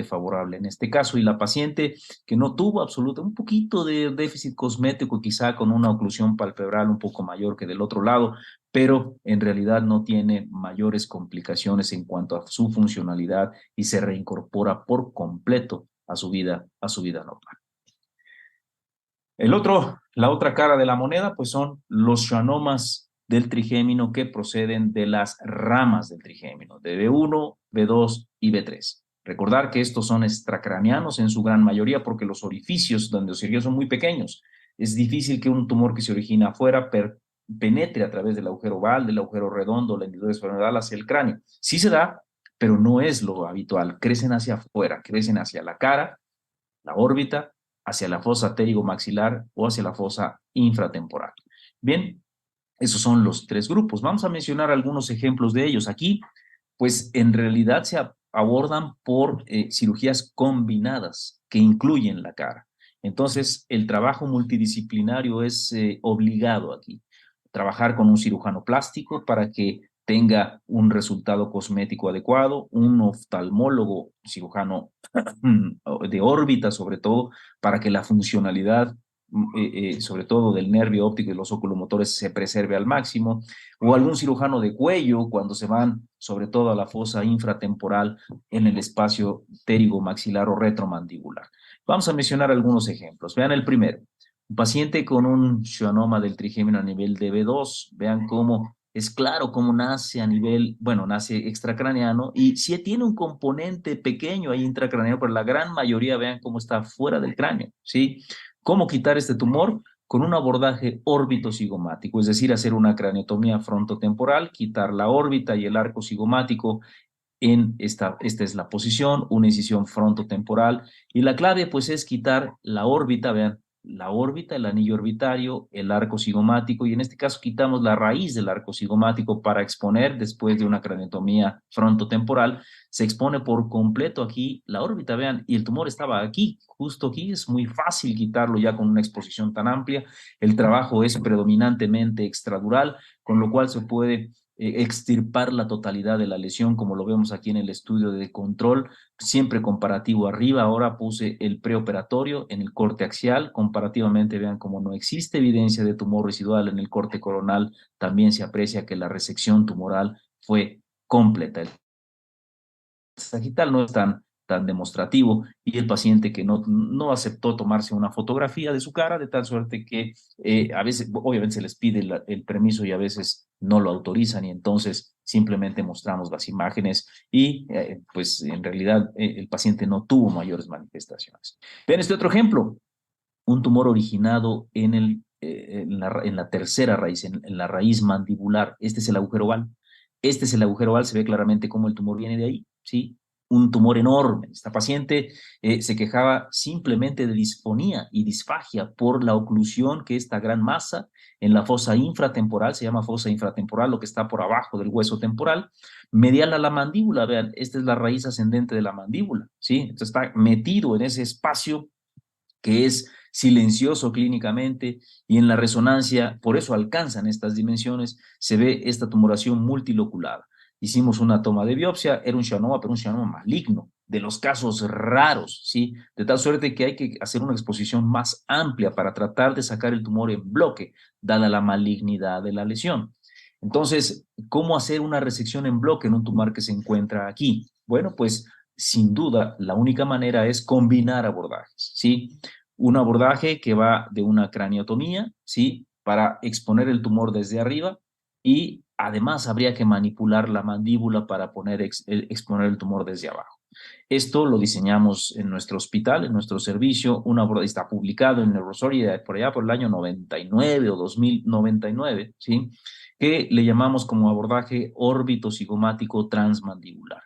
favorable en este caso. Y la paciente que no tuvo un poquito de déficit cosmético, quizá con una oclusión palpebral un poco mayor que del otro lado, pero en realidad no tiene mayores complicaciones en cuanto a su funcionalidad y se reincorpora por completo a su vida normal. La otra cara de la moneda, pues son los schwannomas del trigémino que proceden de las ramas del trigémino, de B1, B2 y B3. Recordar que estos son extracraneanos en su gran mayoría porque los orificios donde se originan son muy pequeños. Es difícil que un tumor que se origina afuera penetre a través del agujero oval, del agujero redondo, la hendidura esfenoidal hacia el cráneo. Sí se da, pero no es lo habitual. Crecen hacia afuera, crecen hacia la cara, la órbita, hacia la fosa pterigomaxilar o hacia la fosa infratemporal. Bien, esos son los tres grupos. Vamos a mencionar algunos ejemplos de ellos. Aquí, pues en realidad se abordan por cirugías combinadas que incluyen la cara. Entonces, el trabajo multidisciplinario es obligado aquí. Trabajar con un cirujano plástico para que tenga un resultado cosmético adecuado, un oftalmólogo, cirujano de órbita sobre todo, para que la funcionalidad sobre todo del nervio óptico y los oculomotores, se preserve al máximo, o algún cirujano de cuello cuando se van sobre todo a la fosa infratemporal en el espacio pterigomaxilar o retromandibular. Vamos a mencionar algunos ejemplos. Vean el primero. Un paciente con un schwannoma del trigémino a nivel de B2. Vean cómo es claro cómo nace a nivel, bueno, nace extracraneano y sí tiene un componente pequeño ahí intracraneano, pero la gran mayoría vean cómo está fuera del cráneo, ¿sí? ¿Cómo quitar este tumor? Con un abordaje órbito-cigomático, es decir, hacer una craniotomía frontotemporal, quitar la órbita y el arco cigomático esta es la posición, una incisión frontotemporal, y la clave pues es quitar la órbita, vean, la órbita, el anillo orbitario, el arco cigomático, y en este caso quitamos la raíz del arco cigomático para exponer, después de una craniotomía frontotemporal, se expone por completo aquí la órbita, vean, y el tumor estaba aquí, justo aquí, es muy fácil quitarlo ya con una exposición tan amplia, el trabajo es predominantemente extradural, con lo cual se puede extirpar la totalidad de la lesión, como lo vemos aquí en el estudio de control, siempre comparativo arriba. Ahora puse el preoperatorio en el corte axial, comparativamente vean cómo no existe evidencia de tumor residual en el corte coronal, también se aprecia que la resección tumoral fue completa. El sagital no es tan demostrativo, y el paciente que no aceptó tomarse una fotografía de su cara, de tal suerte que a veces, obviamente se les pide el permiso y a veces no lo autorizan, y entonces simplemente mostramos las imágenes y pues en realidad el paciente no tuvo mayores manifestaciones. Vean este otro ejemplo, un tumor originado en la tercera raíz, en la raíz mandibular. Este es el agujero oval. Este es el agujero oval, se ve claramente cómo el tumor viene de ahí, ¿sí? Un tumor enorme. Esta paciente se quejaba simplemente de disfonía y disfagia por la oclusión que esta gran masa en la fosa infratemporal, se llama fosa infratemporal, lo que está por abajo del hueso temporal, medial a la mandíbula. Vean, esta es la raíz ascendente de la mandíbula, ¿sí? Entonces está metido en ese espacio que es silencioso clínicamente, y en la resonancia, por eso alcanzan estas dimensiones, se ve esta tumoración multiloculada. Hicimos una toma de biopsia, era un schwannoma, pero un schwannoma maligno, de los casos raros, ¿sí? De tal suerte que hay que hacer una exposición más amplia para tratar de sacar el tumor en bloque, dada la malignidad de la lesión. Entonces, ¿cómo hacer una resección en bloque en un tumor que se encuentra aquí? Bueno, pues sin duda, la única manera es combinar abordajes, ¿sí? Un abordaje que va de una craniotomía, ¿sí? Para exponer el tumor desde arriba y además habría que manipular la mandíbula para exponer el tumor desde abajo. Esto lo diseñamos en nuestro hospital, en nuestro servicio, está publicado en Neurosurgery por allá por el año 99 o 2099, ¿sí? Que le llamamos como abordaje órbito-cigomático transmandibular.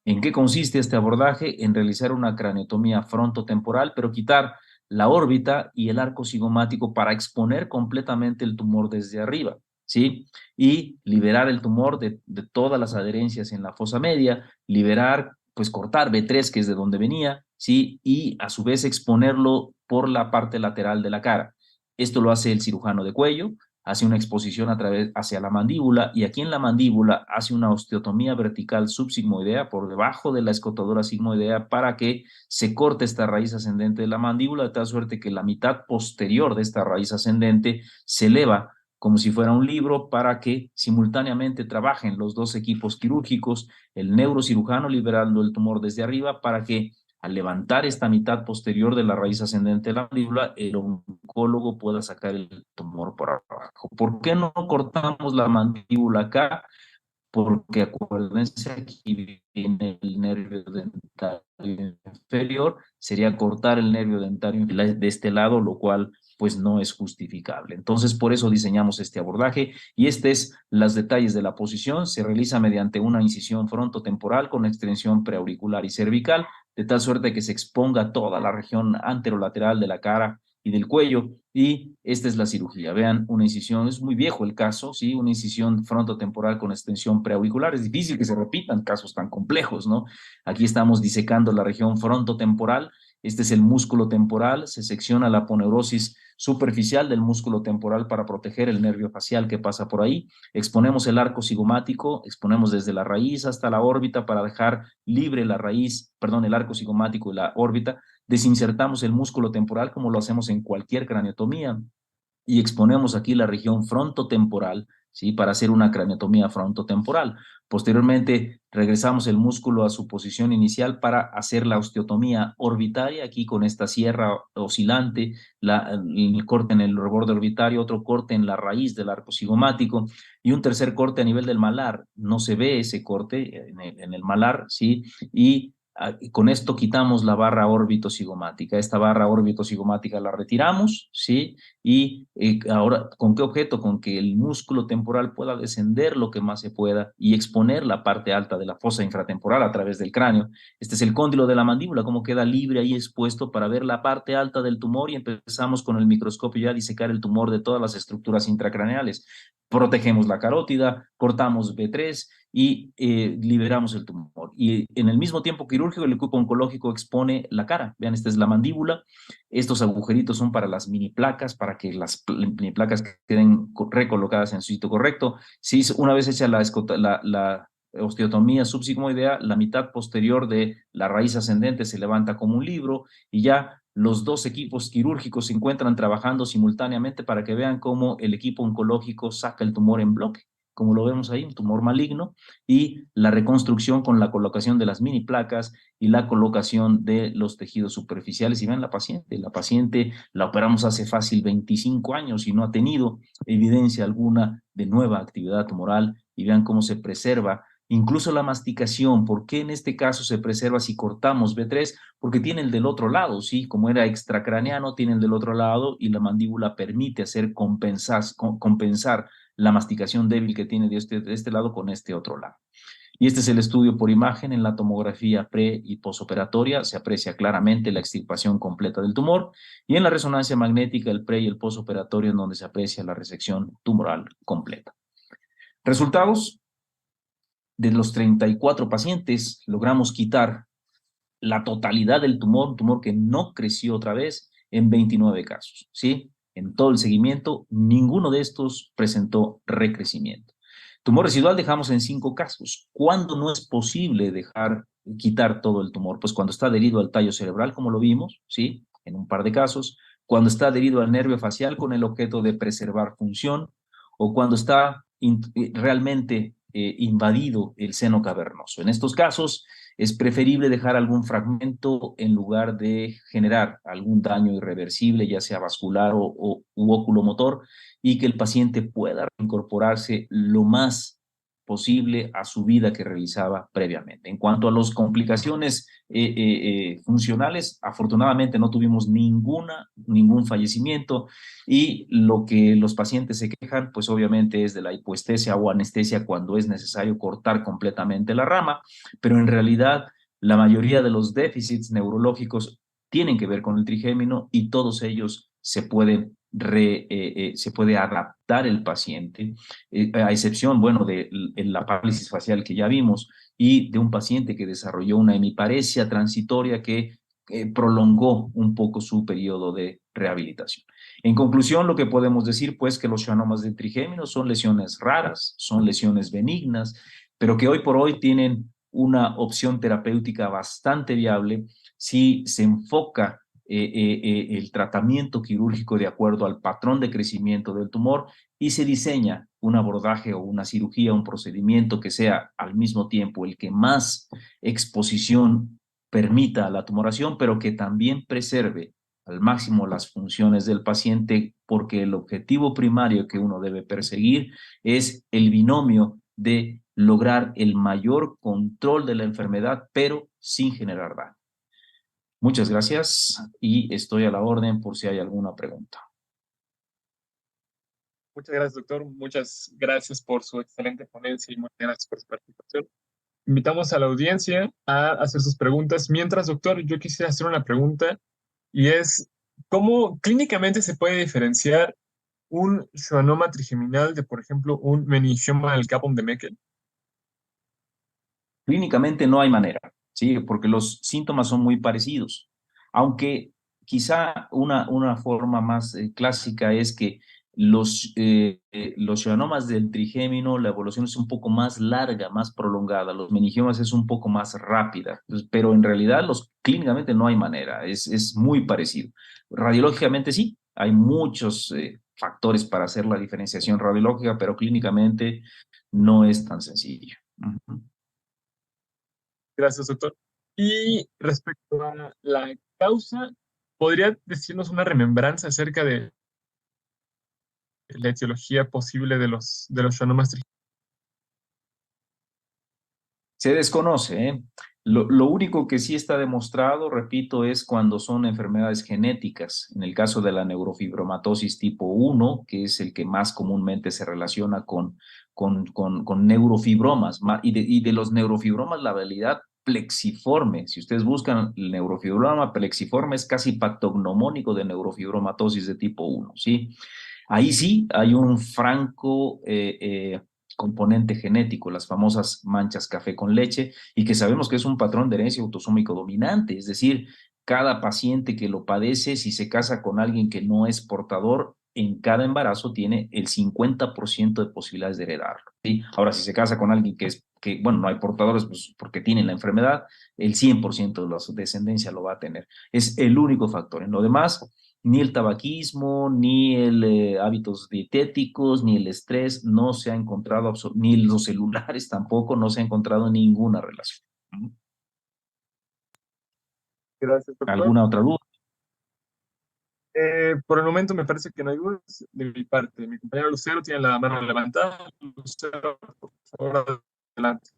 ¿En qué consiste este abordaje? En realizar una craneotomía frontotemporal, pero quitar la órbita y el arco cigomático para exponer completamente el tumor desde arriba, ¿sí? Y liberar el tumor de todas las adherencias en la fosa media, liberar, pues cortar B3, que es de donde venía, ¿sí? Y a su vez exponerlo por la parte lateral de la cara. Esto lo hace el cirujano de cuello, hace una exposición hacia la mandíbula y aquí en la mandíbula hace una osteotomía vertical subsigmoidea por debajo de la escotadura sigmoidea para que se corte esta raíz ascendente de la mandíbula de tal suerte que la mitad posterior de esta raíz ascendente se eleva como si fuera un libro para que simultáneamente trabajen los dos equipos quirúrgicos, el neurocirujano liberando el tumor desde arriba para que al levantar esta mitad posterior de la raíz ascendente de la mandíbula, el oncólogo pueda sacar el tumor por abajo. ¿Por qué no cortamos la mandíbula acá? Porque acuérdense, aquí viene el nervio dentario inferior, sería cortar el nervio dentario de este lado, lo cual pues no es justificable. Entonces, por eso diseñamos este abordaje y este es los detalles de la posición. Se realiza mediante una incisión frontotemporal con extensión preauricular y cervical, de tal suerte que se exponga toda la región anterolateral de la cara y del cuello, y esta es la cirugía. Vean, una incisión, es muy viejo el caso, ¿sí? Una incisión frontotemporal con extensión preauricular. Es difícil que se repitan casos tan complejos, ¿no? Aquí estamos disecando la región frontotemporal. Este es el músculo temporal, se secciona la aponeurosis superficial del músculo temporal para proteger el nervio facial que pasa por ahí. Exponemos el arco cigomático, exponemos desde la raíz hasta la órbita para dejar libre la raíz, perdón, el arco cigomático y la órbita. Desinsertamos el músculo temporal como lo hacemos en cualquier craneotomía y exponemos aquí la región frontotemporal, ¿sí? Para hacer una craneotomía frontotemporal. Posteriormente, regresamos el músculo a su posición inicial para hacer la osteotomía orbitaria, aquí con esta sierra oscilante, el corte en el reborde orbitario, otro corte en la raíz del arco cigomático y un tercer corte a nivel del malar. No se ve ese corte en el malar, ¿sí? Y con esto quitamos la barra órbito-cigomática. Esta barra órbito-cigomática la retiramos, ¿sí? Y ahora, ¿con qué objeto? Con que el músculo temporal pueda descender lo que más se pueda y exponer la parte alta de la fosa infratemporal a través del cráneo. Este es el cóndilo de la mandíbula, cómo queda libre ahí expuesto para ver la parte alta del tumor y empezamos con el microscopio ya a disecar el tumor de todas las estructuras intracraneales. Protegemos la carótida, cortamos B3 y liberamos el tumor. Y en el mismo tiempo quirúrgico, el equipo oncológico expone la cara. Vean, esta es la mandíbula. Estos agujeritos son para las mini placas, para que las mini placas queden recolocadas en su sitio correcto. Si una vez hecha la osteotomía subsigmoidea, la mitad posterior de la raíz ascendente se levanta como un libro y ya los dos equipos quirúrgicos se encuentran trabajando simultáneamente para que vean cómo el equipo oncológico saca el tumor en bloque, como lo vemos ahí, un tumor maligno, y la reconstrucción con la colocación de las mini placas y la colocación de los tejidos superficiales. Y vean la paciente la operamos hace fácil 25 años y no ha tenido evidencia alguna de nueva actividad tumoral, y vean cómo se preserva incluso la masticación. ¿Por qué en este caso se preserva si cortamos B3? Porque tiene el del otro lado, ¿sí? Como era extracraneano, tiene el del otro lado y la mandíbula permite hacer compensar la masticación débil que tiene de este lado con este otro lado. Y este es el estudio por imagen en la tomografía pre y posoperatoria. Se aprecia claramente la extirpación completa del tumor y en la resonancia magnética el pre y el posoperatorio en donde se aprecia la resección tumoral completa. Resultados: de los 34 pacientes logramos quitar la totalidad del tumor, un tumor que no creció otra vez, en 29 casos, ¿sí? En todo el seguimiento, ninguno de estos presentó recrecimiento. Tumor residual dejamos en 5 casos. ¿Cuándo no es posible quitar todo el tumor? Pues cuando está adherido al tallo cerebral, como lo vimos, ¿sí? En un par de casos. Cuando está adherido al nervio facial con el objeto de preservar función, o cuando está realmente invadido el seno cavernoso. En estos casos, es preferible dejar algún fragmento en lugar de generar algún daño irreversible, ya sea vascular u oculomotor, y que el paciente pueda incorporarse lo más posible a su vida que realizaba previamente. En cuanto a las complicaciones funcionales, afortunadamente no tuvimos ningún fallecimiento, y lo que los pacientes se quejan, pues obviamente es de la hipoestesia o anestesia cuando es necesario cortar completamente la rama, pero en realidad la mayoría de los déficits neurológicos tienen que ver con el trigémino, y todos ellos se puede adaptar el paciente, a excepción, bueno, de la parálisis facial que ya vimos, y de un paciente que desarrolló una hemiparesia transitoria que prolongó un poco su periodo de rehabilitación. En conclusión, lo que podemos decir, pues, que los schwannomas del trigémino son lesiones raras, son lesiones benignas, pero que hoy por hoy tienen una opción terapéutica bastante viable si se enfoca el tratamiento quirúrgico de acuerdo al patrón de crecimiento del tumor, y se diseña un abordaje o una cirugía, un procedimiento que sea al mismo tiempo el que más exposición permita a la tumoración, pero que también preserve al máximo las funciones del paciente, porque el objetivo primario que uno debe perseguir es el binomio de lograr el mayor control de la enfermedad, pero sin generar daño. Muchas gracias y estoy a la orden por si hay alguna pregunta. Muchas gracias, doctor. Muchas gracias por su excelente ponencia y muchas gracias por su participación. Invitamos a la audiencia a hacer sus preguntas. Mientras, doctor, yo quisiera hacer una pregunta y es, ¿cómo clínicamente se puede diferenciar un schwannoma trigeminal de, por ejemplo, un meningioma del Kaplan de Meckel? Clínicamente no hay manera, ¿sí? Porque los síntomas son muy parecidos, aunque quizá una forma más clásica es que los schwannomas del trigémino, la evolución es un poco más larga, más prolongada, los meningiomas es un poco más rápida, pero en realidad clínicamente no hay manera, es muy parecido. Radiológicamente sí, hay muchos factores para hacer la diferenciación radiológica, pero clínicamente no es tan sencillo. Gracias, doctor. Y respecto a la causa, ¿podría decirnos una remembranza acerca de la etiología posible de los schwannomas trigeminales? Se desconoce, ¿eh? Lo único que sí está demostrado, repito, es cuando son enfermedades genéticas. En el caso de la neurofibromatosis tipo 1, que es el que más comúnmente se relaciona con neurofibromas, y de los neurofibromas, la realidad plexiforme. Si ustedes buscan el neurofibroma plexiforme, es casi patognomónico de neurofibromatosis de tipo 1, ¿sí? Ahí sí hay un franco componente genético, las famosas manchas café con leche, y que sabemos que es un patrón de herencia autosómico dominante, es decir, cada paciente que lo padece, si se casa con alguien que no es portador, en cada embarazo tiene el 50% de posibilidades de heredarlo, ¿sí? Ahora, si se casa con alguien bueno, no hay portadores, pues porque tienen la enfermedad, el 100% de la descendencia lo va a tener. Es el único factor. En lo demás, ni el tabaquismo, ni el hábitos dietéticos, ni el estrés, no se ha encontrado, ni los celulares tampoco, no se ha encontrado ninguna relación. Gracias, doctor. ¿Alguna otra duda? Por el momento me parece que no hay dudas de mi parte. Mi compañero Lucero tiene la mano levantada. Lucero, por favor, adelante.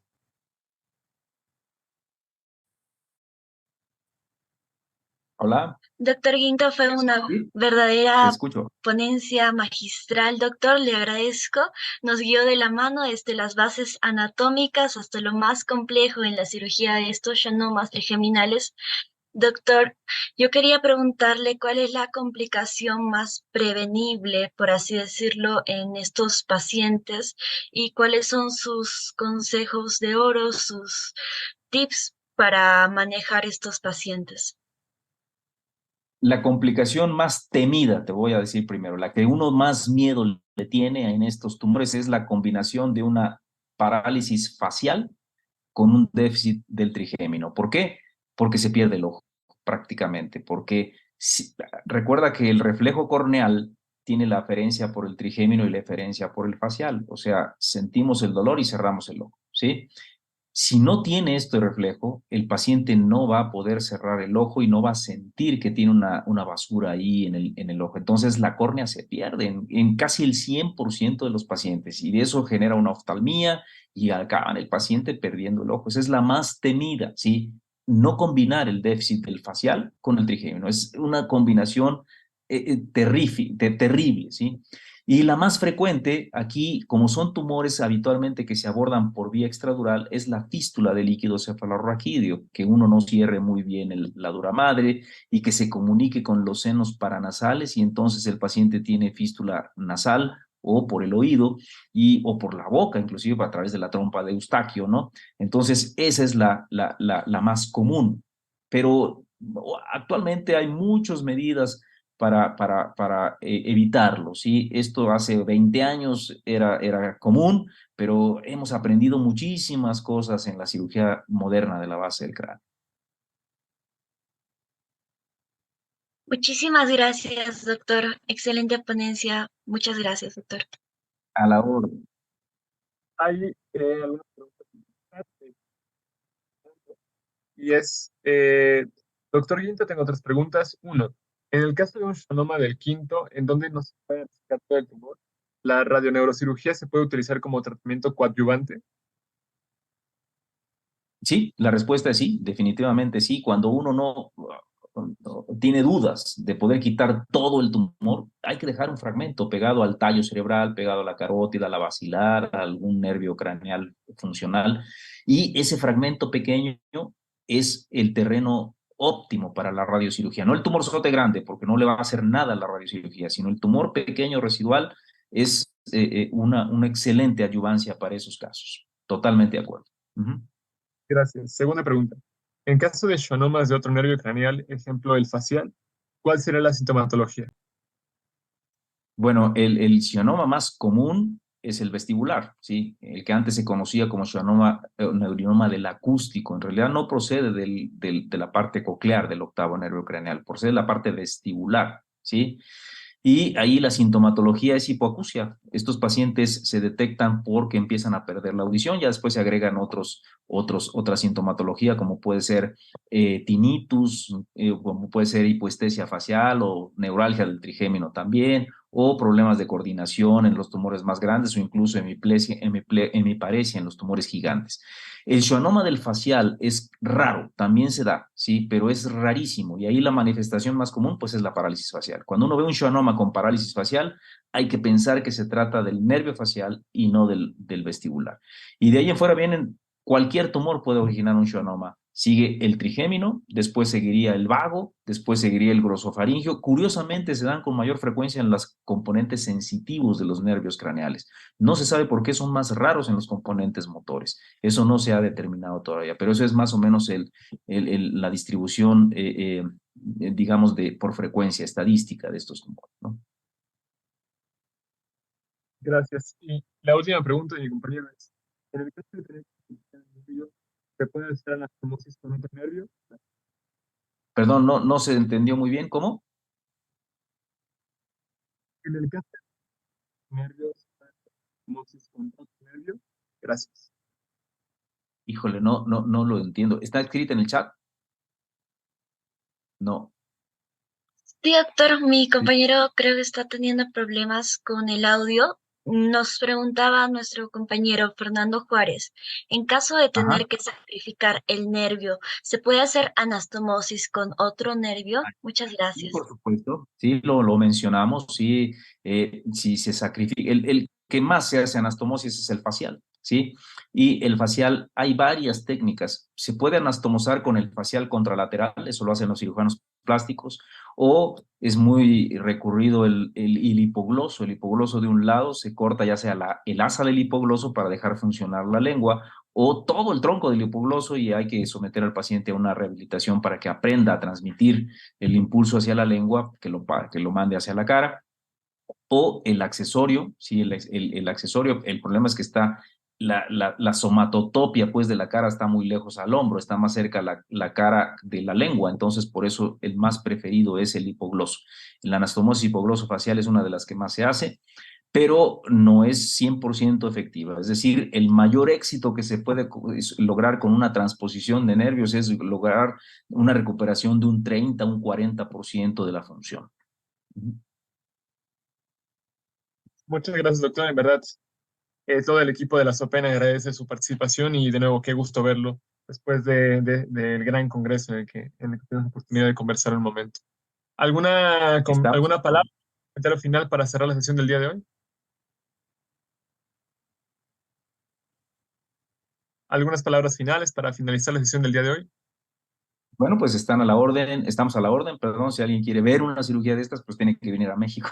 Hola. Doctor Guinto, fue una Sí, te verdadera escucho. ponencia magistral, doctor. Le agradezco. Nos guió de la mano desde las bases anatómicas hasta lo más complejo en la cirugía de estos schwannomas trigeminales. Doctor, yo quería preguntarle cuál es la complicación más prevenible, por así decirlo, en estos pacientes y cuáles son sus consejos de oro, sus tips para manejar estos pacientes. La complicación más temida, te voy a decir primero, la que uno más miedo le tiene en estos tumores es la combinación de una parálisis facial con un déficit del trigémino. ¿Por qué? Porque se pierde el ojo prácticamente, porque recuerda que el reflejo corneal tiene la aferencia por el trigémino y la eferencia por el facial, o sea, sentimos el dolor y cerramos el ojo, ¿sí? Si no tiene este reflejo, el paciente no va a poder cerrar el ojo y no va a sentir que tiene una basura ahí en el ojo. Entonces la córnea se pierde en casi el 100% de los pacientes y de eso genera una oftalmía y acaban el paciente perdiendo el ojo. Esa es la más temida, ¿sí? No combinar el déficit del facial con el trigémino. Es una combinación terrible, ¿sí? Y la más frecuente aquí, como son tumores habitualmente que se abordan por vía extradural, es la fístula del líquido cefalorraquídeo, que uno no cierre muy bien la dura madre y que se comunique con los senos paranasales y entonces el paciente tiene fístula nasal o por el oído o por la boca, inclusive a través de la trompa de Eustaquio, ¿no? Entonces esa es la más común. Pero actualmente hay muchas medidas para evitarlo, ¿sí? Esto hace 20 años era común, pero hemos aprendido muchísimas cosas en la cirugía moderna de la base del cráneo. Muchísimas gracias, doctor. Excelente ponencia. Muchas gracias, doctor. A la orden. Hay algunas preguntas y doctor Guinto, tengo otras preguntas. Uno, en el caso de un schwannoma del quinto, en donde no se puede sacar todo el tumor, ¿la radioneurocirugía se puede utilizar como tratamiento coadyuvante? Sí, la respuesta es sí, definitivamente sí. Cuando uno no tiene dudas de poder quitar todo el tumor, hay que dejar un fragmento pegado al tallo cerebral, pegado a la carótida, a la basilar, a algún nervio craneal funcional. Y ese fragmento pequeño es el terreno óptimo para la radiocirugía. No el tumor sote grande, porque no le va a hacer nada a la radiocirugía, sino el tumor pequeño residual es una excelente adyuvancia para esos casos. Totalmente de acuerdo. Ujú. Gracias. Segunda pregunta. En caso de schwannomas de otro nervio craneal, ejemplo el facial, ¿cuál será la sintomatología? Bueno, el schwannoma más común es el vestibular, ¿sí? El que antes se conocía como schwannoma, neurinoma del acústico. En realidad no procede de la parte coclear del octavo nervio craneal, procede de la parte vestibular, ¿sí? Y ahí la sintomatología es hipoacusia. Estos pacientes se detectan porque empiezan a perder la audición, ya después se agregan otra sintomatología como puede ser tinnitus, como puede ser hipoestesia facial o neuralgia del trigémino también, o problemas de coordinación en los tumores más grandes o incluso hemiparesia en los tumores gigantes. El schwannoma del facial es raro, también se da, sí, pero es rarísimo y ahí la manifestación más común pues es la parálisis facial. Cuando uno ve un schwannoma con parálisis facial, hay que pensar que se trata del nervio facial y no del vestibular. Y de ahí en fuera vienen, cualquier tumor puede originar un schwannoma. Sigue el trigémino, después seguiría el vago, después seguiría el grosofaringio. Curiosamente se dan con mayor frecuencia en los componentes sensitivos de los nervios craneales. No se sabe por qué son más raros en los componentes motores. Eso no se ha determinado todavía, pero eso es más o menos la distribución, digamos, por frecuencia estadística de estos tumores, ¿no? Gracias. Y la última pregunta de mi compañero es, en el caso de tener nervio, ¿se puede hacer anastomosis con otro nervio? Perdón, no se entendió muy bien, ¿cómo? En el caso de nervios, anastomosis con otro nervio. Gracias. Híjole, no lo entiendo. ¿Está escrito en el chat? No. Sí, doctor, mi compañero creo que está teniendo problemas con el audio. Nos preguntaba nuestro compañero Fernando Juárez, en caso de Ajá. tener que sacrificar el nervio, ¿se puede hacer anastomosis con otro nervio? Muchas Sí, gracias. por supuesto. Sí, lo mencionamos. Sí, si se sacrifica. El que más se hace anastomosis es el facial, ¿sí? Y el facial, hay varias técnicas. Se puede anastomosar con el facial contralateral, eso lo hacen los cirujanos plásticos, o es muy recurrido el hipogloso. El hipogloso de un lado se corta ya sea el asa del hipogloso para dejar funcionar la lengua, o todo el tronco del hipogloso y hay que someter al paciente a una rehabilitación para que aprenda a transmitir el impulso hacia la lengua, que lo mande hacia la cara, o el accesorio, sí, el accesorio, el problema es que está, la somatotopia pues de la cara está muy lejos al hombro, está más cerca la cara de la lengua, entonces por eso el más preferido es el hipogloso. La anastomosis hipogloso facial es una de las que más se hace, pero no es 100% efectiva. Es decir, el mayor éxito que se puede lograr con una transposición de nervios es lograr una recuperación de un 30, un 40% de la función. Muchas gracias, doctor. En verdad, todo el equipo de la SOPEN agradece su participación y de nuevo, qué gusto verlo después del gran congreso en el que tuvimos la oportunidad de conversar un momento. Estamos. ¿Alguna palabra, comentario final para cerrar la sesión del día de hoy? ¿Algunas palabras finales para finalizar la sesión del día de hoy? Bueno, pues están a la orden, estamos a la orden, perdón, si alguien quiere ver una cirugía de estas, pues tiene que venir a México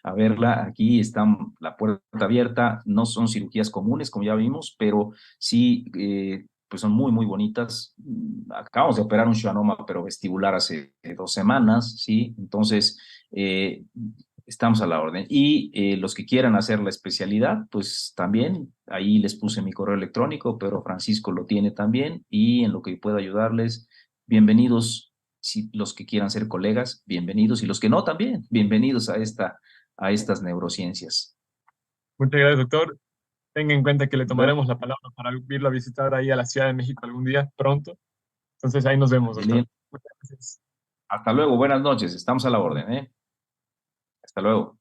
a verla. Aquí está la puerta abierta, no son cirugías comunes, como ya vimos, pero sí, pues son muy, muy bonitas. Acabamos de operar un schwannoma, pero vestibular hace 2 semanas, ¿sí? Entonces, estamos a la orden. Y los que quieran hacer la especialidad, pues también, ahí les puse mi correo electrónico, pero Francisco lo tiene también, y en lo que pueda ayudarles, bienvenidos. Si los que quieran ser colegas, bienvenidos, y los que no también, bienvenidos a estas neurociencias. Muchas gracias, doctor. Tenga en cuenta que le Bueno, tomaremos la palabra para irlo a visitar ahí a la Ciudad de México algún día, pronto. Entonces ahí nos vemos, doctor. excelente. Muchas gracias. Hasta luego, buenas noches, estamos a la orden, ¿eh? Hasta luego.